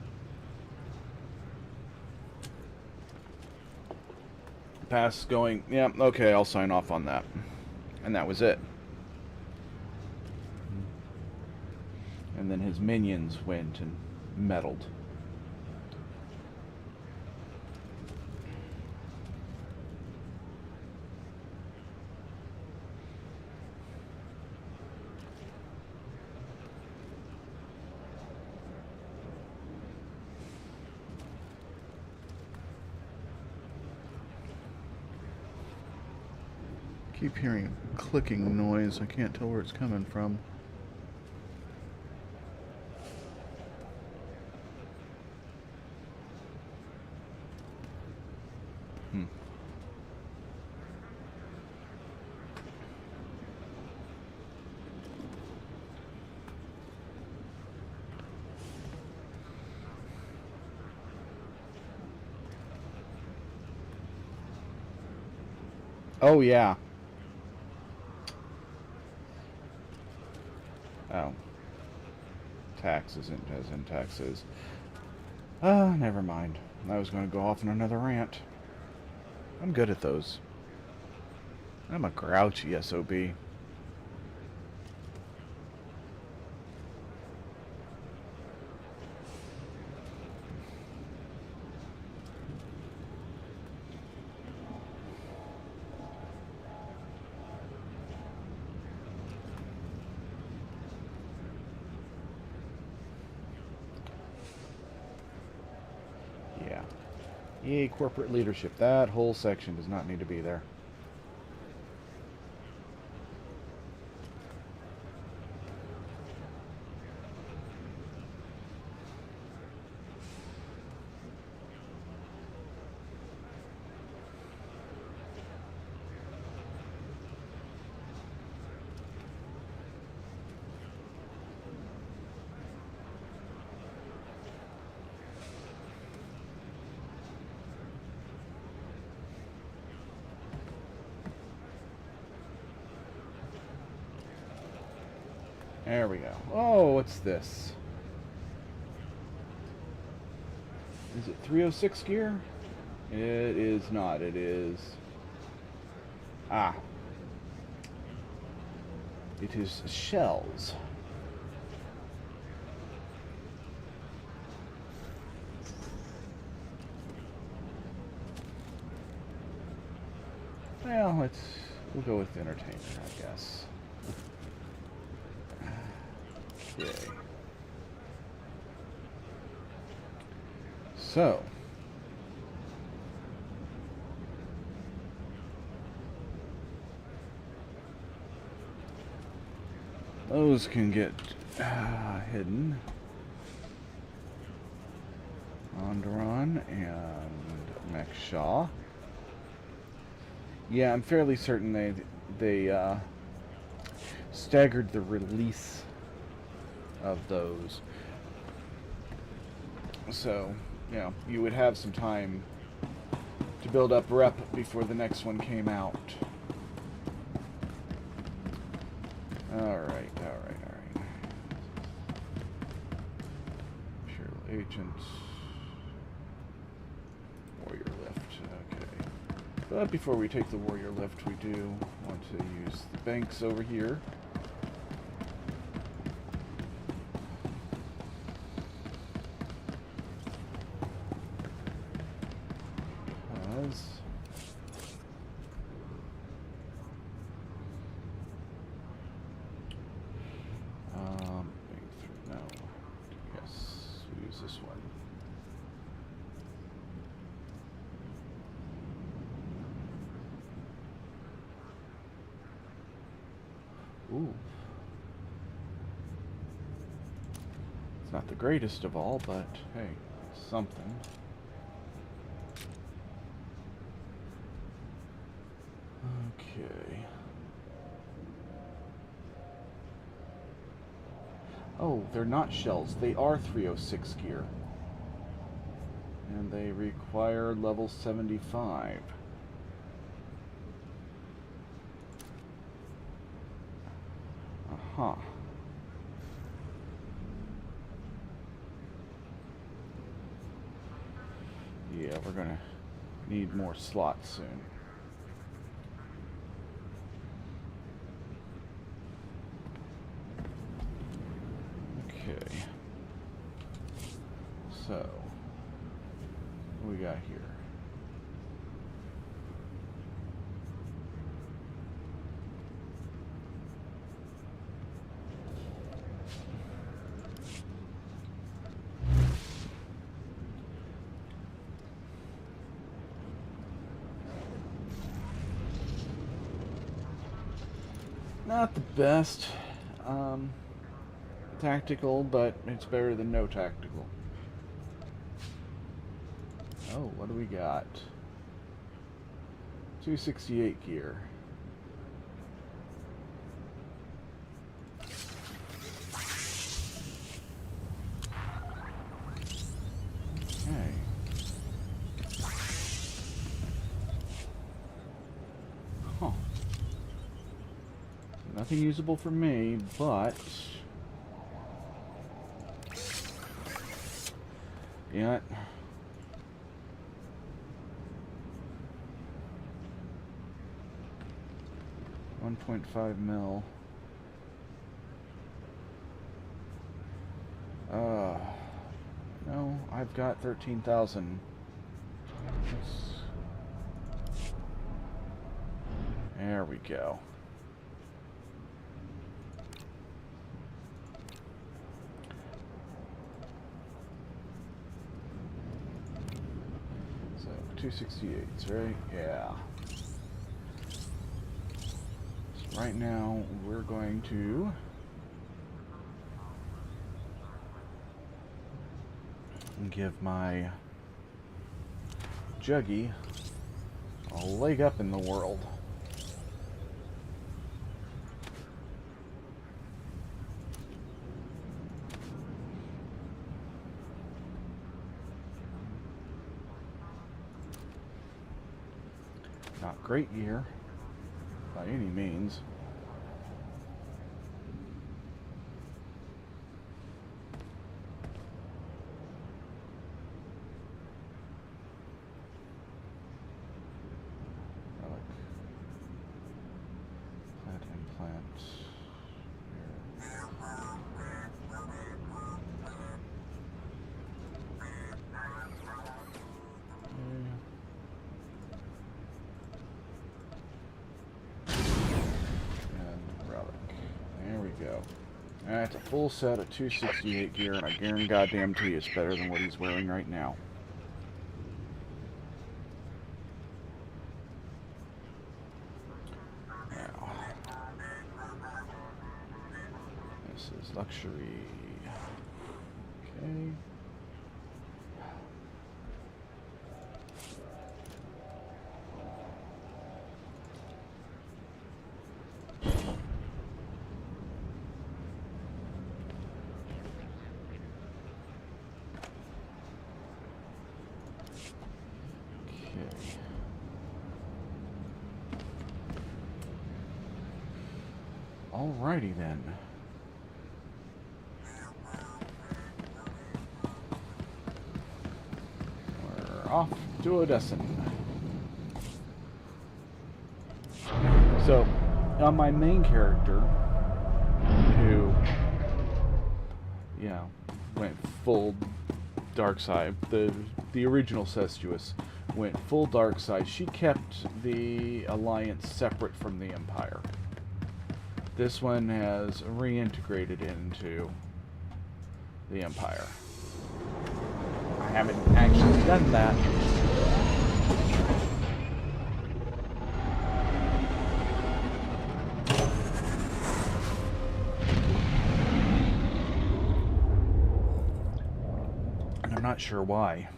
Pass going, yeah, okay, I'll sign off on that. And that was it. And then his minions went and meddled. Keep hearing a clicking noise. I can't tell where it's coming from. Oh, yeah. Oh. Tax isn't as in taxes. Never mind. I was going to go off on another rant. I'm good at those. I'm a grouchy SOB. Yay, corporate leadership. That whole section does not need to be there. There we go. Oh, what's this? Is it 306 gear? It is not. It is... Ah. It is shells. Well, we'll go with entertainment, I guess. Okay. So. Those can get hidden. Onderon and Mekshah. Yeah, I'm fairly certain they staggered the release of those. So, you know, you would have some time to build up rep before the next one came out. Alright. Imperial Agents. Warrior Lift. Okay. But before we take the Warrior Lift, we do want to use the banks over here. Ooh. It's not the greatest of all, but hey, it's something. Okay. Oh, they're not shells. They are 306 gear. And they require level 75. Huh. Yeah, we're gonna need more slots soon. Okay. So, what do we got here? Not the best tactical, but it's better than no tactical. Oh, what do we got? 268 gear. Okay. Huh. Nothing usable for me, but... yeah. .5 mil. No, I've got 13,000. There we go. So 268s, right? Yeah. So right now, we're going to give my Juggy a leg up in the world. Not great year by any means. That's a full set of 268 gear, and I guarantee it's better than what he's wearing right now. Now, this is luxury. Okay. Alrighty then. We're off to Odessen. So, on my main character, who, went full dark side, the original Cestious went full dark side. She kept the Alliance separate from the Empire. This one has reintegrated into the Empire. I haven't actually done that. And I'm not sure why.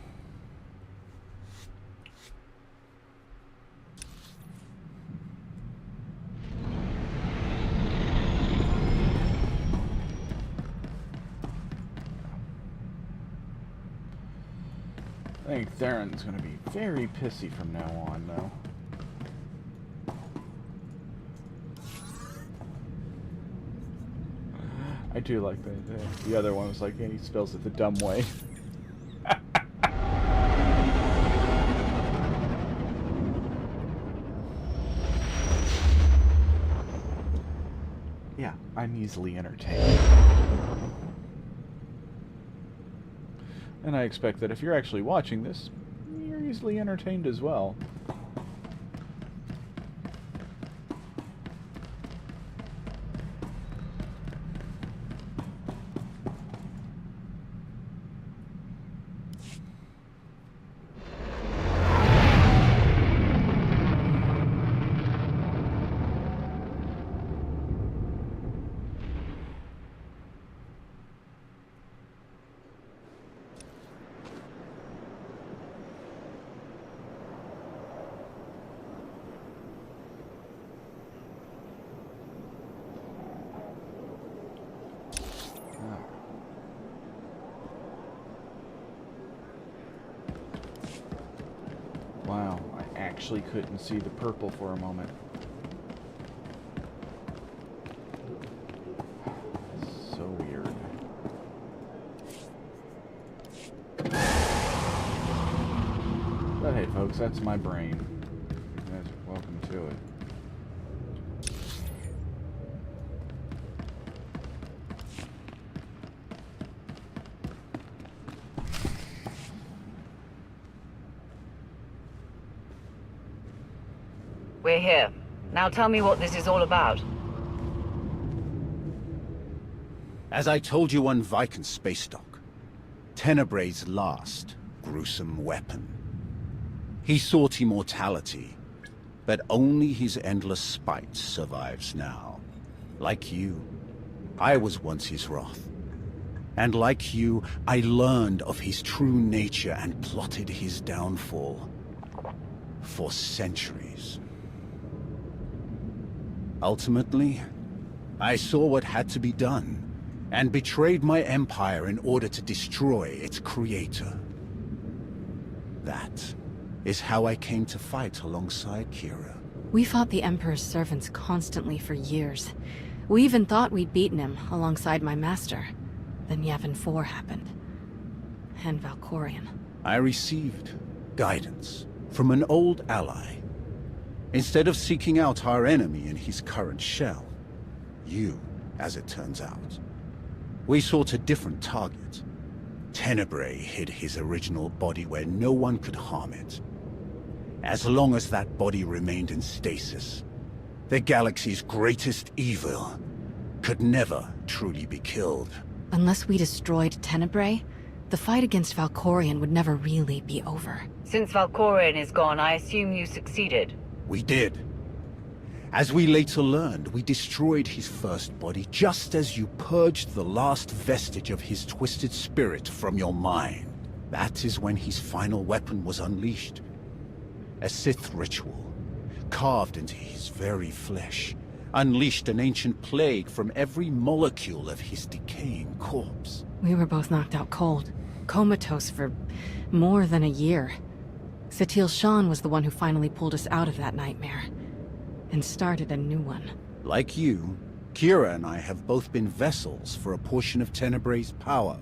I think Theron's going to be very pissy from now on, though. I do like the other one was like, he spells it the dumb way. Yeah, I'm easily entertained. And I expect that if you're actually watching this, you're easily entertained as well. Wow, I actually couldn't see the purple for a moment. So weird. But hey folks, that's my brain. You guys are welcome to it.
We're here. Now tell me what this is all about.
As I told you on Viken Space Dock, Tenebrae's last gruesome weapon. He sought immortality, but only his endless spite survives now. Like you, I was once his wrath. And like you, I learned of his true nature and plotted his downfall. For centuries. Ultimately, I saw what had to be done, and betrayed my empire in order to destroy its creator. That is how I came to fight alongside Kira.
We fought the Emperor's servants constantly for years. We even thought we'd beaten him alongside my master. Then Yavin 4 happened. And Valkorion.
I received guidance from an old ally. Instead of seeking out our enemy in his current shell, you, as it turns out, we sought a different target. Tenebrae hid his original body where no one could harm it. As long as that body remained in stasis, the galaxy's greatest evil could never truly be killed.
Unless we destroyed Tenebrae, the fight against Valkorion would never really be over.
Since Valkorion is gone, I assume you succeeded.
We did. As we later learned, we destroyed his first body just as you purged the last vestige of his twisted spirit from your mind. That is when his final weapon was unleashed. A Sith ritual, carved into his very flesh, unleashed an ancient plague from every molecule of his decaying corpse.
We were both knocked out cold, comatose for more than a year. Satil Shan was the one who finally pulled us out of that nightmare, and started a new one.
Like you, Kira and I have both been vessels for a portion of Tenebrae's power.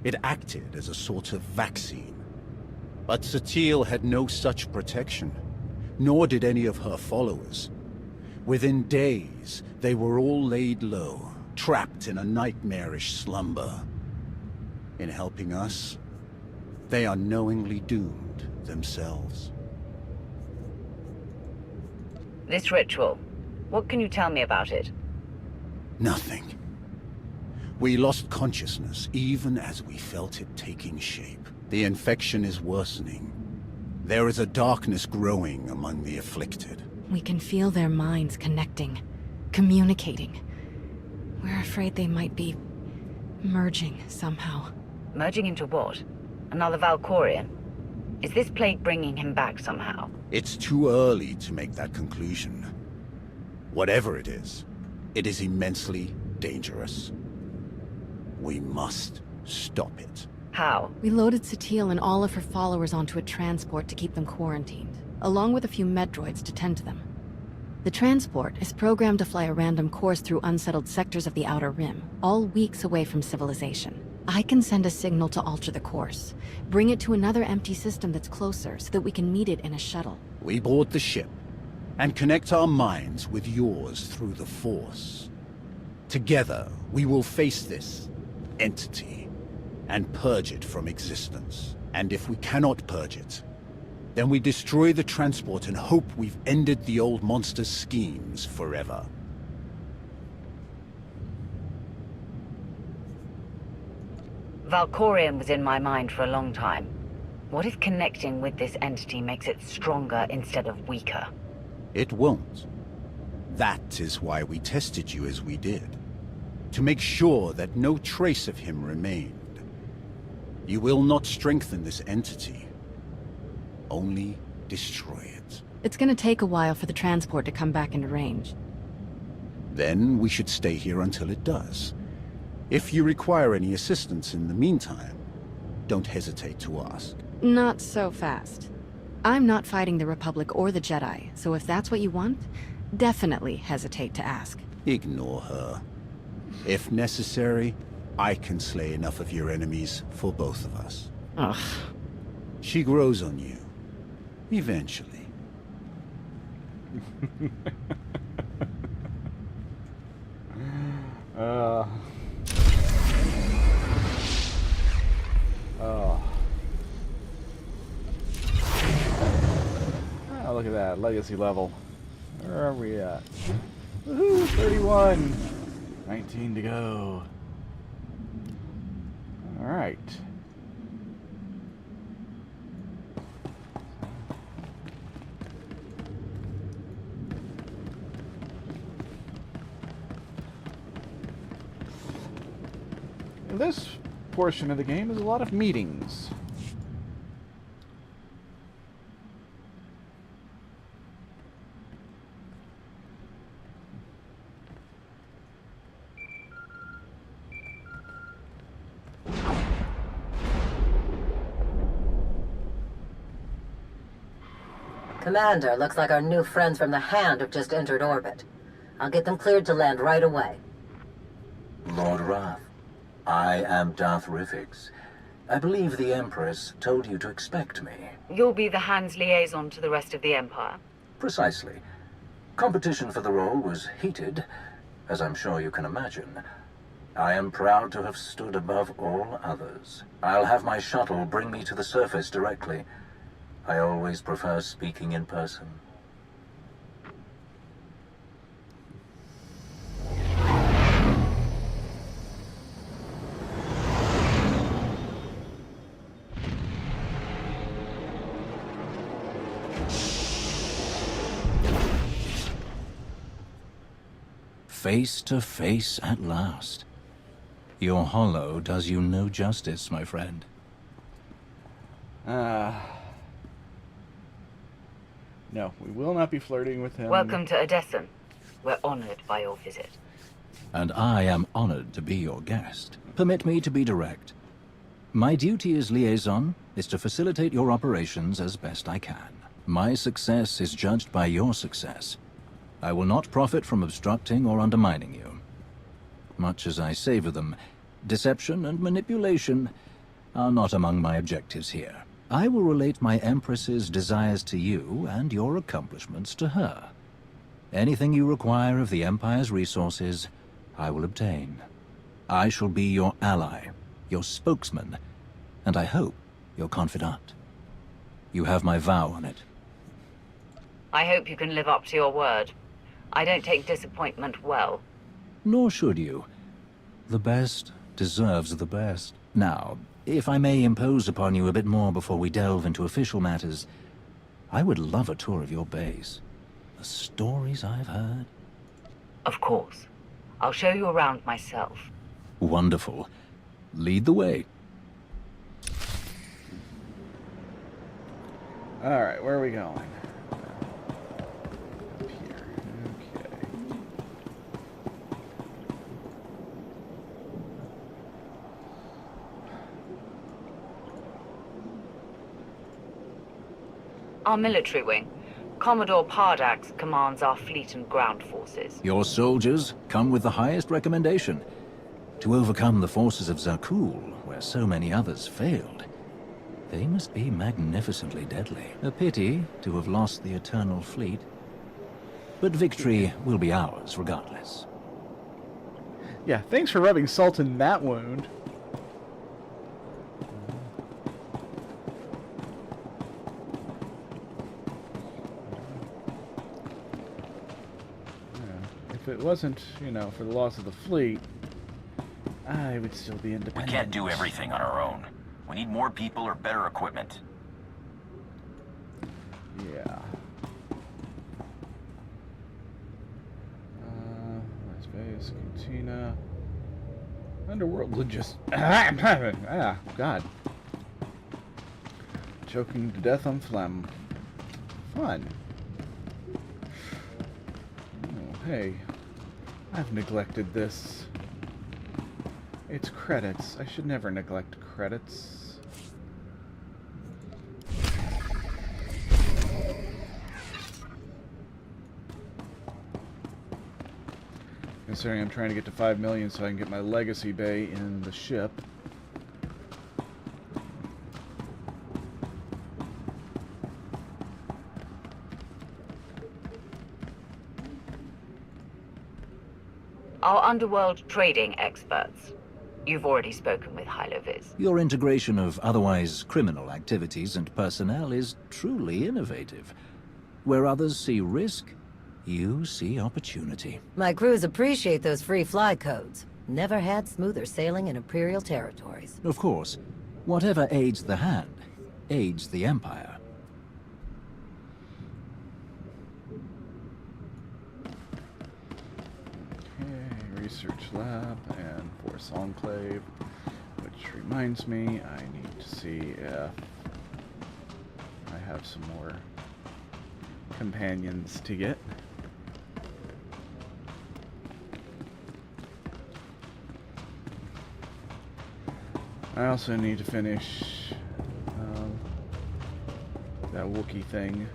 It acted as a sort of vaccine. But Satil had no such protection, nor did any of her followers. Within days, they were all laid low, trapped in a nightmarish slumber. In helping us, they are knowingly doomed themselves.
This ritual, what can you tell me about it?
Nothing. We lost consciousness even as we felt it taking shape. The infection is worsening. There is a darkness growing among the afflicted.
We can feel their minds connecting, communicating. We're afraid they might be merging somehow.
Merging into what? Another Valkorion? Is this plague bringing him back somehow?
It's too early to make that conclusion. Whatever it is immensely dangerous. We must stop it.
How?
We loaded Satil and all of her followers onto a transport to keep them quarantined, along with a few medroids to tend to them. The transport is programmed to fly a random course through unsettled sectors of the Outer Rim, all weeks away from civilization. I can send a signal to alter the course, bring it to another empty system that's closer so that we can meet it in a shuttle.
We board the ship and connect our minds with yours through the Force. Together, we will face this entity and purge it from existence. And if we cannot purge it, then we destroy the transport and hope we've ended the old monster's schemes forever.
Valkorion was in my mind for a long time. What if connecting with this entity makes it stronger instead of weaker?
It won't. That is why we tested you as we did. To make sure that no trace of him remained. You will not strengthen this entity. Only destroy it.
It's gonna take a while for the transport to come back into range.
Then we should stay here until it does. If you require any assistance in the meantime, don't hesitate to ask.
Not so fast. I'm not fighting the Republic or the Jedi, so if that's what you want, definitely hesitate to ask.
Ignore her. If necessary, I can slay enough of your enemies for both of us.
Ugh.
She grows on you. Eventually.
Oh. Oh, look at that. Legacy level. Where are we at? Woohoo! 31! 19 to go. Alright. this portion of the game is a lot of meetings.
Commander, looks like our new friends from the Hand have just entered orbit. I'll get them cleared to land right away.
Lord Wrath, I am Darth Rivix. I believe the Empress told you to expect me.
You'll be the Hand's liaison to the rest of the Empire.
Precisely. Competition for the role was heated, as I'm sure you can imagine. I am proud to have stood above all others. I'll have my shuttle bring me to the surface directly. I always prefer speaking in person. Face to face at last. Your hollow does you no justice, my friend.
No, we will not be flirting with him.
Welcome to Odessan. We're honored by your visit.
And I am honored to be your guest. Permit me to be direct. My duty as liaison is to facilitate your operations as best I can. My success is judged by your success. I will not profit from obstructing or undermining you. Much as I savor them, deception and manipulation are not among my objectives here. I will relate my Empress's desires to you and your accomplishments to her. Anything you require of the Empire's resources, I will obtain. I shall be your ally, your spokesman, and I hope your confidant. You have my vow on it.
I hope you can live up to your word. I don't take disappointment well.
Nor should you. The best deserves the best. Now, if I may impose upon you a bit more before we delve into official matters, I would love a tour of your base. The stories I've heard.
Of course. I'll show you around myself.
Wonderful. Lead the way.
Alright, where are we going?
Our military wing. Commodore Pardax commands our fleet and ground forces.
Your soldiers come with the highest recommendation. To overcome the forces of Zakul, where so many others failed, they must be magnificently deadly. A pity to have lost the Eternal Fleet. But victory will be ours regardless.
Yeah, thanks for rubbing salt in that wound. If it wasn't, you know, for the loss of the fleet, I would still be independent.
We can't do everything on our own. We need more people or better equipment.
Yeah. Las Vegas, Cantina. Underworld Logist. Ah, God. Choking to death on phlegm. Fun. Oh, hey. I've neglected this. It's credits. I should never neglect credits. Considering I'm trying to get to 5 million so I can get my legacy bay in the ship.
Our underworld trading experts. You've already spoken with Hyloviz.
Your integration of otherwise criminal activities and personnel is truly innovative. Where others see risk, you see opportunity.
My crews appreciate those free fly codes. Never had smoother sailing in Imperial territories.
Of course, whatever aids the Hand, aids the Empire.
Okay, research lab and Force Enclave. reminds me, I need to see if I have some more companions to get. I also need to finish that Wookiee thing.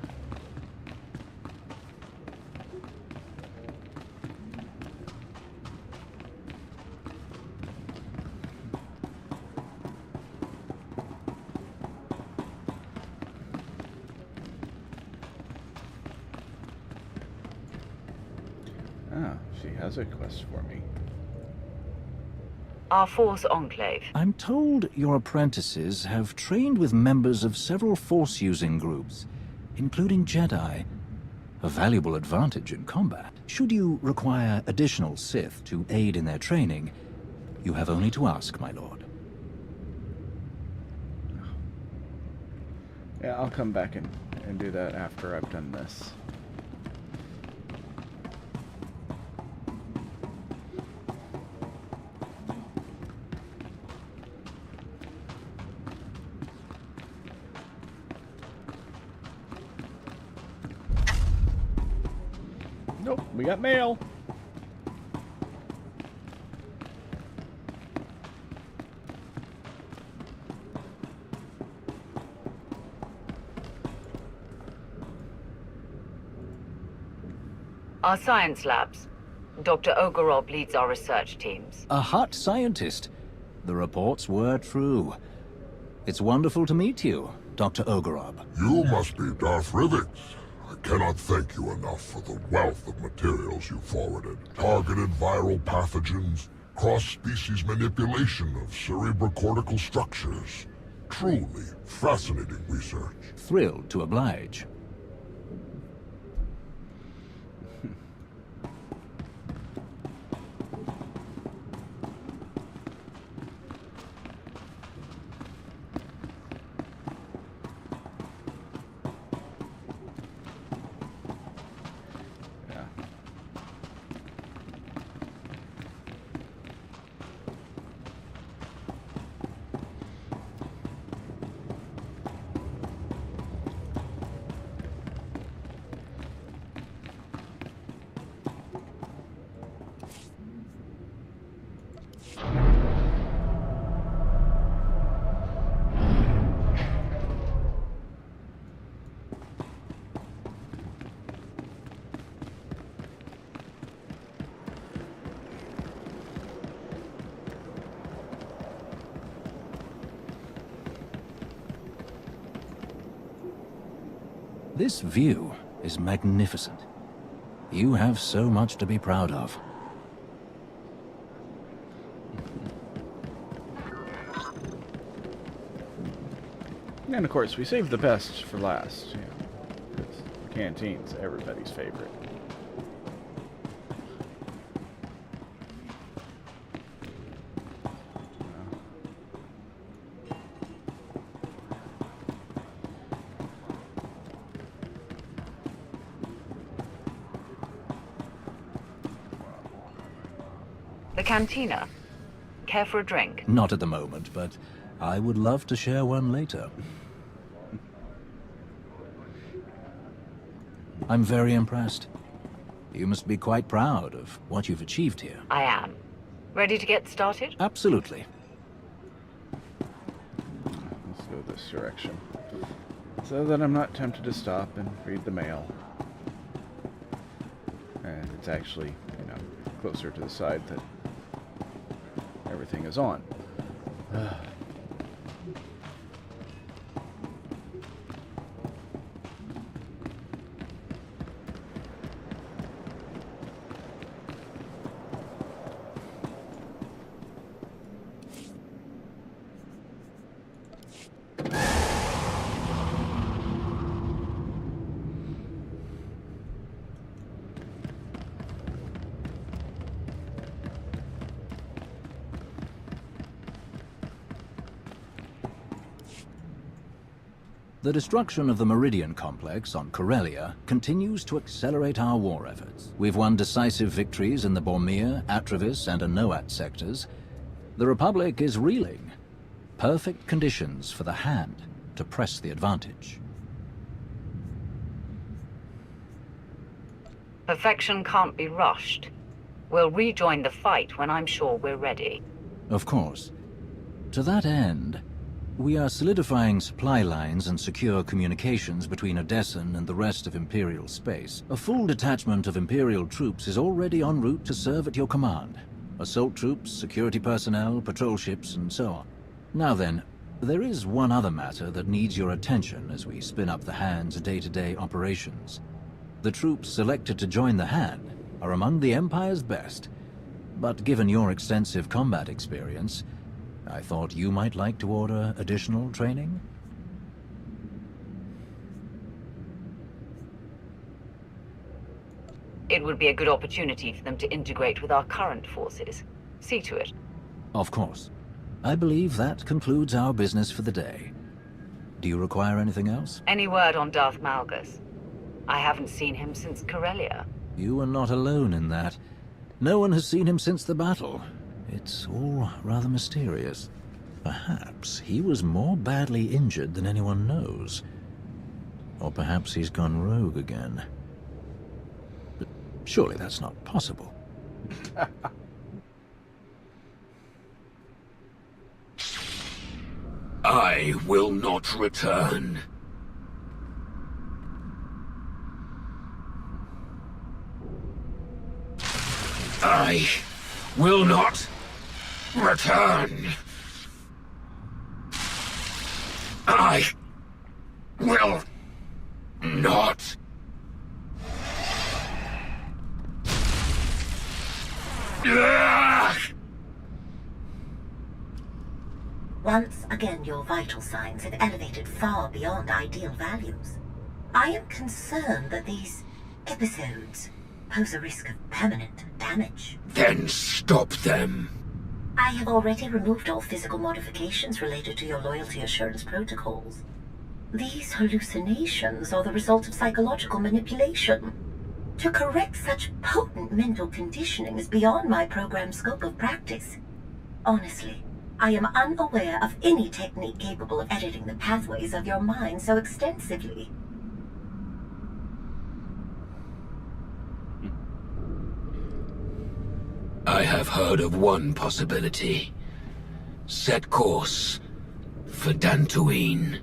She has a quest for me.
Our Force Enclave.
I'm told your apprentices have trained with members of several Force-using groups, including Jedi. A valuable advantage in combat. Should you require additional Sith to aid in their training, you have only to ask, my lord.
Yeah, I'll come back and do that after I've done this. Nope, we got mail.
Our science labs. Dr. Ogorob leads our research teams.
A hot scientist. The reports were true. It's wonderful to meet you, Dr. Ogorob.
You must be Darth Rivix. I cannot thank you enough for the wealth of materials you forwarded. Targeted viral pathogens, cross-species manipulation of cerebrocortical structures. Truly fascinating research.
Thrilled to oblige. This view is magnificent. You have so much to be proud of.
And of course, we saved the best for last. You know, 'cause the canteen's everybody's favorite.
The cantina. Care for a drink?
Not at the moment, but I would love to share one later. I'm very impressed. You must be quite proud of what you've achieved here.
I am. Ready to get started?
Absolutely.
Let's go this direction. So that I'm not tempted to stop and read the mail. And it's actually, you know, closer to the side that everything is on.
The destruction of the Meridian Complex on Corellia continues to accelerate our war efforts. We've won decisive victories in the Bormir, Atravis, and Anoat sectors. The Republic is reeling, Perfect conditions for the Hand to press the advantage.
Perfection can't be rushed. We'll rejoin the fight when I'm sure we're ready.
Of course. To that end, we are solidifying supply lines and secure communications between Odessen and the rest of Imperial space. A full detachment of Imperial troops is already en route to serve at your command. Assault troops, security personnel, patrol ships, and so on. Now then, there is one other matter that needs your attention as we spin up the Hand's day-to-day operations. The troops selected to join the Hand are among the Empire's best, but given your extensive combat experience, I thought you might like to order additional training?
It would be a good opportunity for them to integrate with our current forces. See to it.
Of course. I believe that concludes our business for the day. Do you require anything else?
Any word on Darth Malgus? I haven't seen him since Corellia.
You are not alone in that. No one has seen him since the battle. It's all rather mysterious. Perhaps he was more badly injured than anyone knows. Or perhaps he's gone rogue again. But surely that's not possible.
I will not return. I will not return. I will not.
Once again, your vital signs have elevated far beyond ideal values. I am concerned that these episodes pose a risk of permanent damage.
Then stop them.
I have already removed all physical modifications related to your loyalty assurance protocols. These hallucinations are the result of psychological manipulation. To correct such potent mental conditioning is beyond my program's scope of practice. Honestly, I am unaware of any technique capable of editing the pathways of your mind so extensively.
I have heard of one possibility. Set course for Dantooine.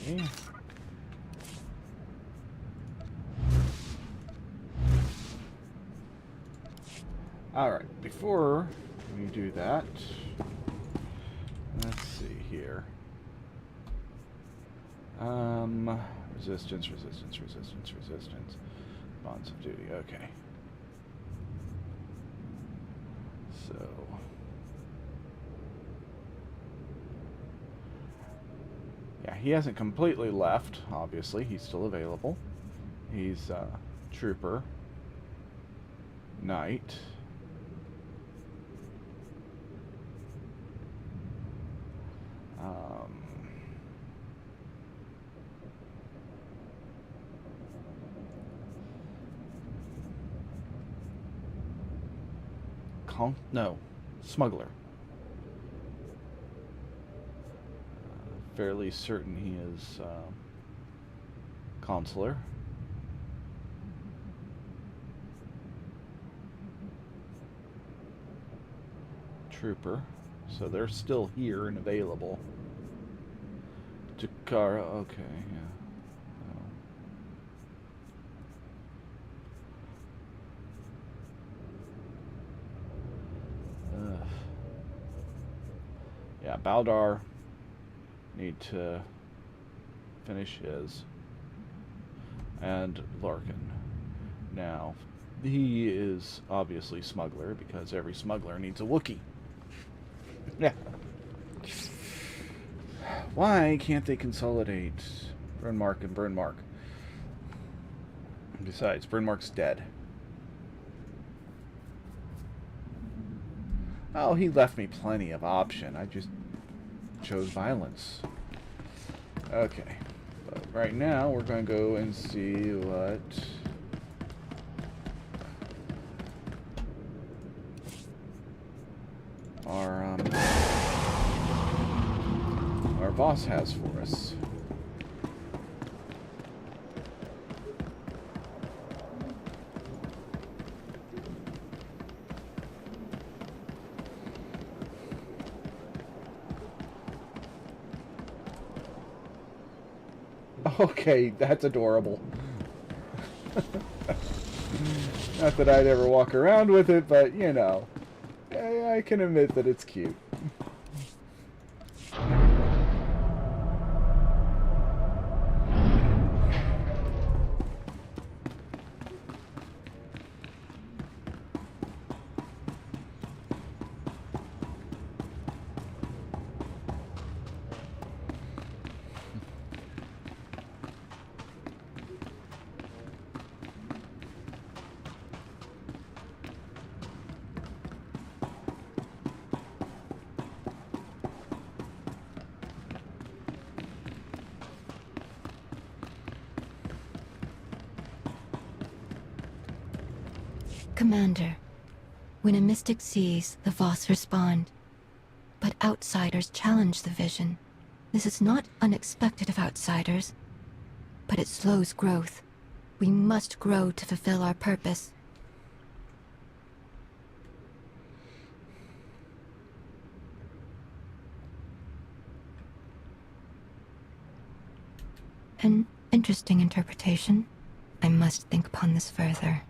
Okay. Alright, before we do that, let's see here. Resistance, resistance, resistance, resistance. Bonds of duty, okay. So... yeah, he hasn't completely left, obviously. He's still available. He's Trooper. Knight. No, Smuggler. Fairly certain he is Consular. Trooper. So they're still here and available. Jakara, okay, yeah. Yeah, Baldar need to finish his. And Larkin. Now, he is obviously Smuggler because every Smuggler needs a Wookiee. Yeah. Why can't they consolidate Brynmark and Brynmark? Besides, Brynmark's dead. Oh, he left me plenty of option. I just chose violence. Okay. But right now, we're going to go and see what... our boss has for us. Okay, that's adorable. Not that I'd ever walk around with it, but, you know, I can admit that it's cute.
Commander, when a mystic sees, the Voss respond. But outsiders challenge the vision. This is not unexpected of outsiders, but it slows growth. We must grow to fulfill our purpose. An interesting interpretation. I must think upon this further.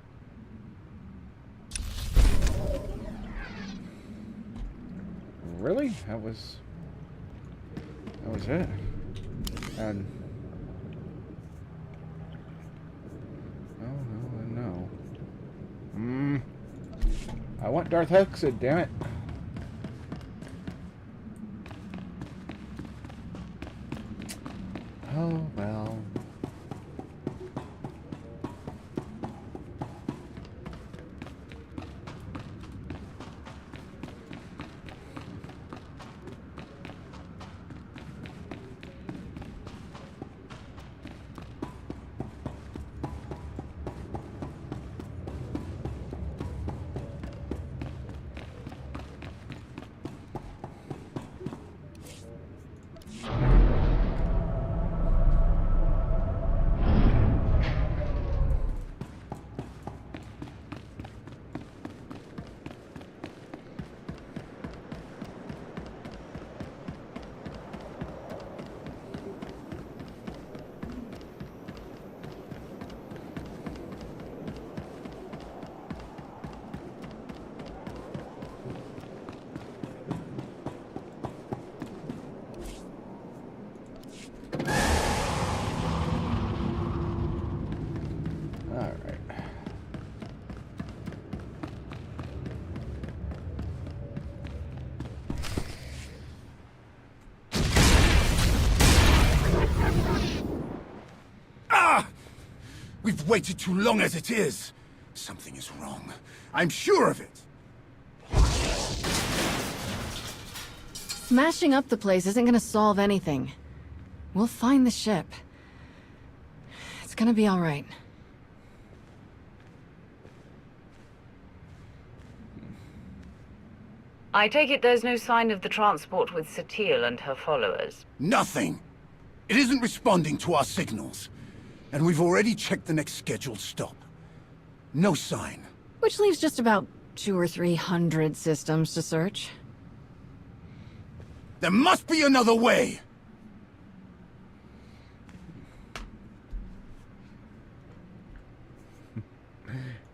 Really? That was it. And no. I want Darth Cestious, damn it. Oh well.
We've waited too long as it is. Something is wrong. I'm sure of it.
Smashing up the place isn't gonna solve anything. We'll find the ship. It's gonna be all right.
I take it there's no sign of the transport with Satele and her followers?
Nothing. It isn't responding to our signals. And we've already checked the next scheduled stop. No sign.
Which leaves just about 200 or 300 systems to search.
There must be another way!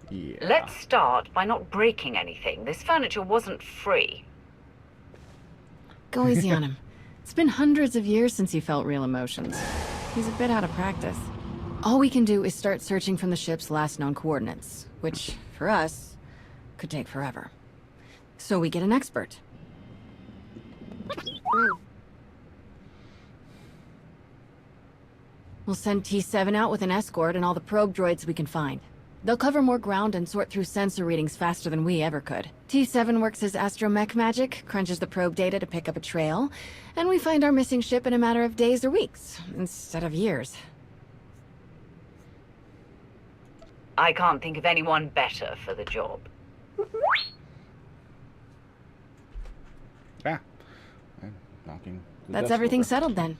Yeah.
Let's start by not breaking anything. This furniture wasn't free.
Go easy on him. It's been hundreds of years since he felt real emotions. He's a bit out of practice. All we can do is start searching from the ship's last known coordinates, which, for us, could take forever. So we get an expert. We'll send T7 out with an escort and all the probe droids we can find. They'll cover more ground and sort through sensor readings faster than we ever could. T7 works his astromech magic, crunches the probe data to pick up a trail, and we find our missing ship in a matter of days or weeks, instead of years.
I can't think of anyone better for the job.
Ah. I'm knocking the
That's
desk
everything
over.
settled then.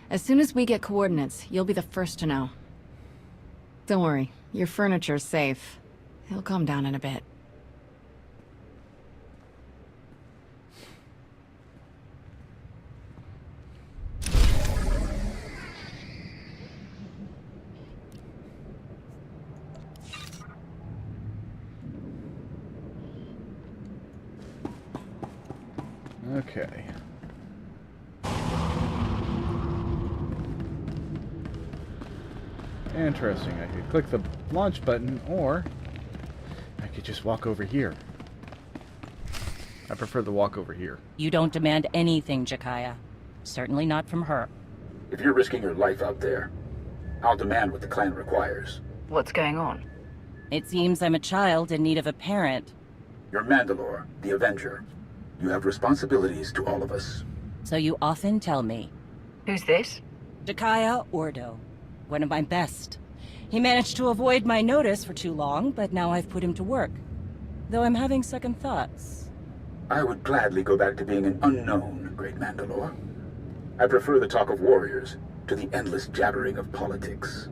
As soon as we get coordinates, you'll be the first to know. Don't worry, your furniture's safe. He'll calm down in a bit.
Okay. Interesting. I could click the launch button, or I could just walk over here. I prefer the walk over here.
You don't demand anything, Jakaya. Certainly not from her.
If you're risking your life out there, I'll demand what the clan requires.
What's going on?
It seems I'm a child in need of a parent.
You're Mandalore, the Avenger. You have responsibilities to all of us.
So you often tell me.
Who's this?
Jakaya Ordo. One of my best. He managed to avoid my notice for too long, but now I've put him to work. Though I'm having second thoughts.
I would gladly go back to being an unknown, Great Mandalore. I prefer the talk of warriors to the endless jabbering of politics.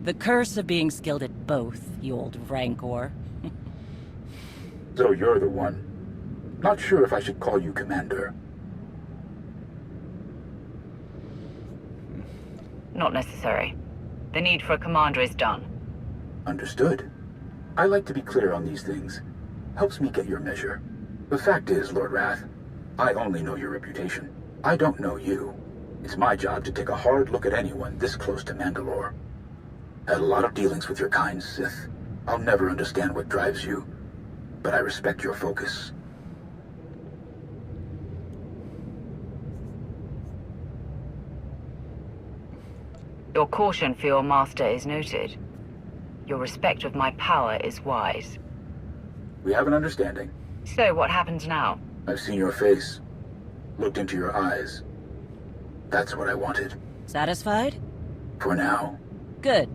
The curse of being skilled at both, you old rancor.
So you're the one. Not sure if I should call you Commander.
Not necessary. The need for a commander is done.
Understood. I like to be clear on these things. Helps me get your measure. The fact is, Lord Wrath, I only know your reputation. I don't know you. It's my job to take a hard look at anyone this close to Mandalore. Had a lot of dealings with your kind, Sith. I'll never understand what drives you, but I respect your focus.
Your caution for your master is noted. Your respect of my power is wise.
We have an understanding.
So what happens now?
I've seen your face. Looked into your eyes. That's what I wanted.
Satisfied?
For now.
Good.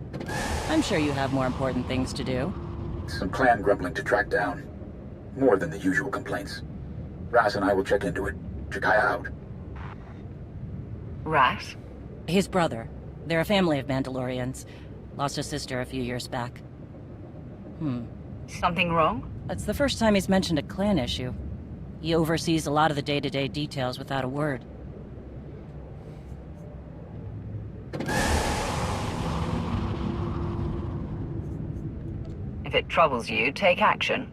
I'm sure you have more important things to do.
Some clan grumbling to track down. More than the usual complaints. Raz and I will check into it. Jakaya out.
Raz?
His brother. They're a family of Mandalorians. Lost a sister a few years back.
Something wrong?
It's the first time he's mentioned a clan issue. He oversees a lot of the day-to-day details without a word.
If it troubles you, take action.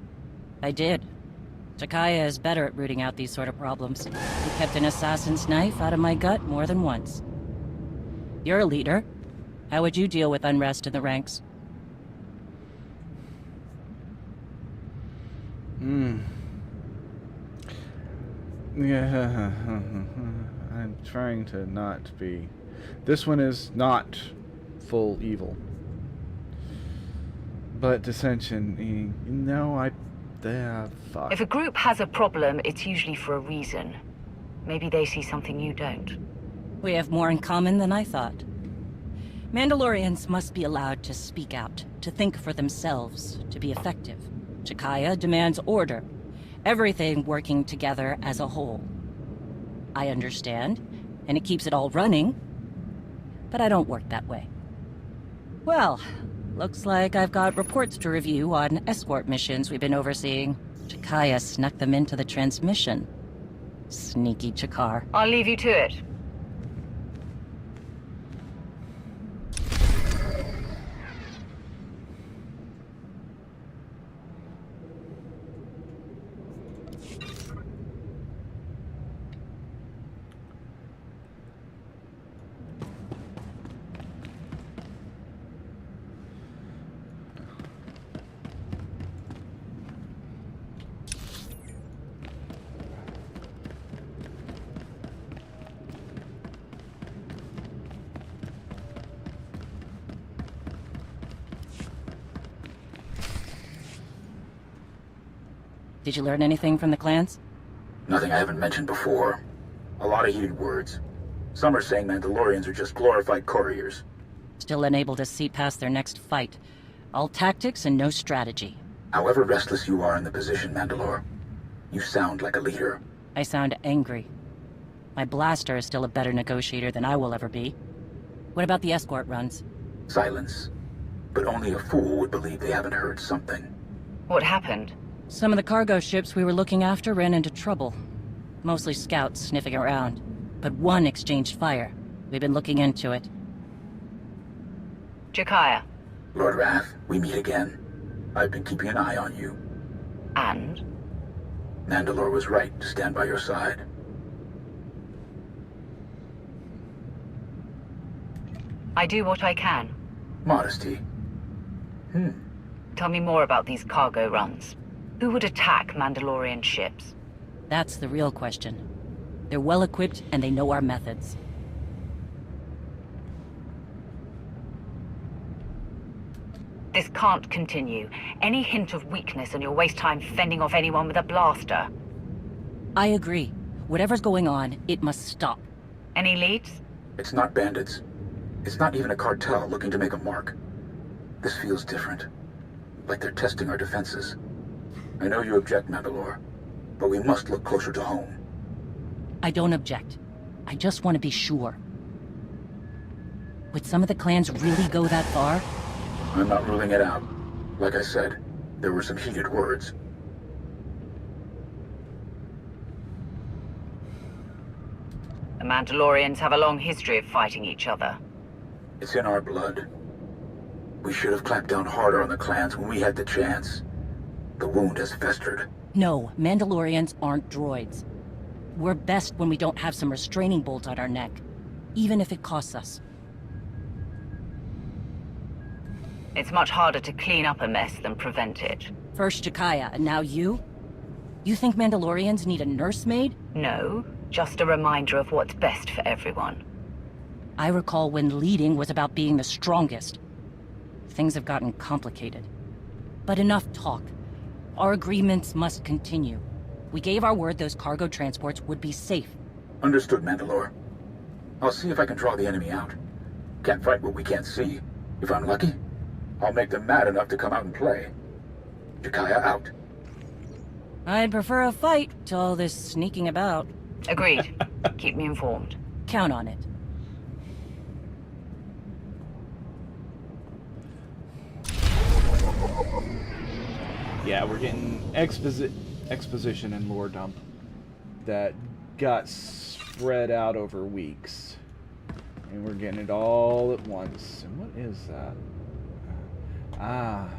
I did. Jakaya is better at rooting out these sort of problems. He kept an assassin's knife out of my gut more than once. You're a leader. How would you deal with unrest in the ranks?
Yeah, I'm trying to not be... This one is not full evil. But dissension, fuck.
If a group has a problem, it's usually for a reason. Maybe they see something you don't.
We have more in common than I thought. Mandalorians must be allowed to speak out, to think for themselves, to be effective. Jakaya demands order. Everything working together as a whole. I understand, and it keeps it all running, but I don't work that way. Well, looks like I've got reports to review on escort missions we've been overseeing. Jakaya snuck them into the transmission. Sneaky Chakar.
I'll leave you to it.
Did you learn anything from the clans?
Nothing I haven't mentioned before. A lot of heated words. Some are saying Mandalorians are just glorified couriers.
Still unable to see past their next fight. All tactics and no strategy.
However restless you are in the position, Mandalore, you sound like a leader.
I sound angry. My blaster is still a better negotiator than I will ever be. What about the escort runs?
Silence. But only a fool would believe they haven't heard something.
What happened?
Some of the cargo ships we were looking after ran into trouble. Mostly scouts sniffing around. But one exchanged fire. We've been looking into it.
Jakaya.
Lord Wrath, we meet again. I've been keeping an eye on you.
And?
Mandalore was right to stand by your side.
I do what I can.
Modesty.
Tell me more about these cargo runs. Who would attack Mandalorian ships?
That's the real question. They're well equipped and they know our methods.
This can't continue. Any hint of weakness and you'll waste time fending off anyone with a blaster.
I agree. Whatever's going on, it must stop.
Any leads?
It's not bandits. It's not even a cartel looking to make a mark. This feels different. Like they're testing our defenses. I know you object, Mandalore, but we must look closer to home.
I don't object. I just want to be sure. Would some of the clans really go that far?
I'm not ruling it out. Like I said, there were some heated words.
The Mandalorians have a long history of fighting each other.
It's in our blood. We should have clamped down harder on the clans when we had the chance. The wound has festered.
No, Mandalorians aren't droids. We're best when we don't have some restraining bolt on our neck, even if it costs us.
It's much harder to clean up a mess than prevent it.
First Jakaya, and now you? You think Mandalorians need a nursemaid?
No, just a reminder of what's best for everyone.
I recall when leading was about being the strongest. Things have gotten complicated. But enough talk. Our agreements must continue. We gave our word those cargo transports would be safe.
Understood, Mandalore. I'll see if I can draw the enemy out. Can't fight what we can't see. If I'm lucky, I'll make them mad enough to come out and play. Jakaya out.
I'd prefer a fight to all this sneaking about.
Agreed. Keep me informed.
Count on it.
Yeah, we're getting exposition and lore dump that got spread out over weeks. And we're getting it all at once. And what is that? Ah.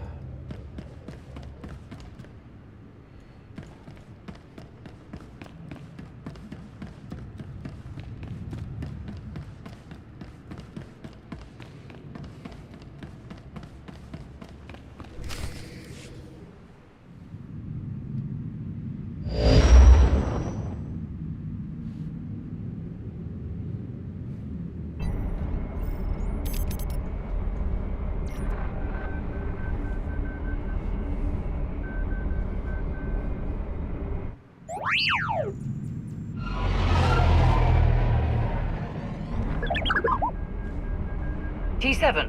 T7,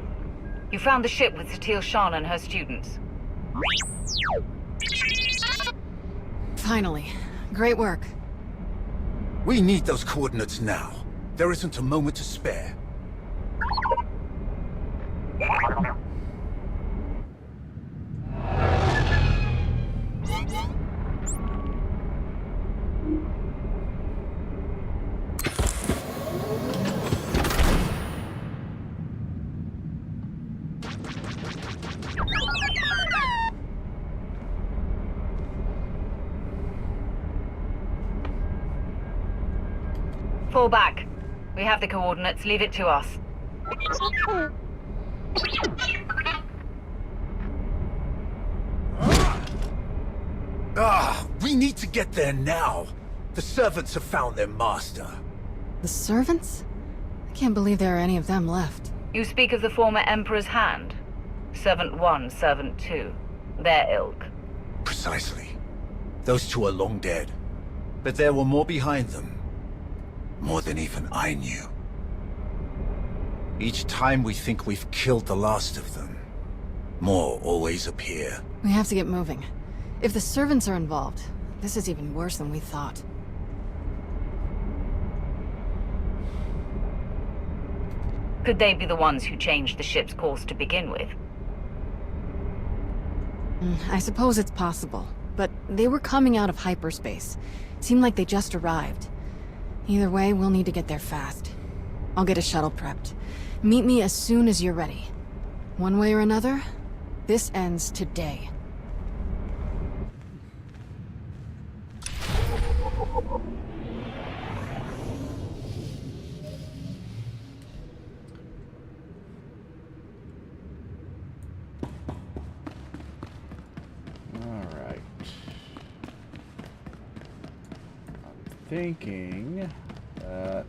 you found the ship with Satil Shan and her students.
Finally. Great work.
We need those coordinates now. There isn't a moment to spare.
Fall back. We have the coordinates. Leave it to us.
We need to get there now. The servants have found their master.
The servants? I can't believe there are any of them left.
You speak of the former Emperor's Hand? Servant 1, Servant 2. Their ilk.
Precisely. Those two are long dead. But there were more behind them. More than even I knew. Each time we think we've killed the last of them, more always appear.
We have to get moving. If the servants are involved, this is even worse than we thought.
Could they be the ones who changed the ship's course to begin with?
I suppose it's possible, but they were coming out of hyperspace. Seemed like they just arrived. Either way, we'll need to get there fast. I'll get a shuttle prepped. Meet me as soon as you're ready. One way or another, this ends today.
Alright. I'm thinking that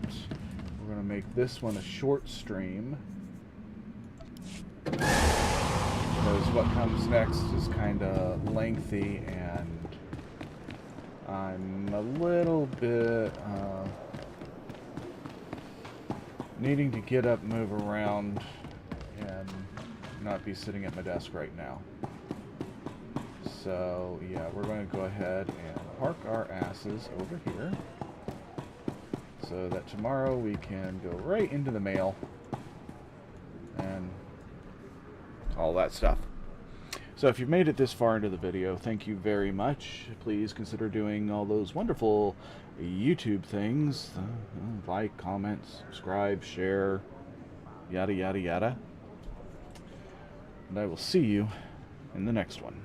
we're going to make this one a short stream. Because what comes next is kind of lengthy, and I'm a little bit needing to get up, move around, and not be sitting at my desk right now. So yeah, we're going to go ahead and park our asses over here so that tomorrow we can go right into the mail and all that stuff. So if you've made it this far into the video, thank you very much. Please consider doing all those wonderful YouTube things. Like, comment, subscribe, share, yada yada yada. And I will see you in the next one.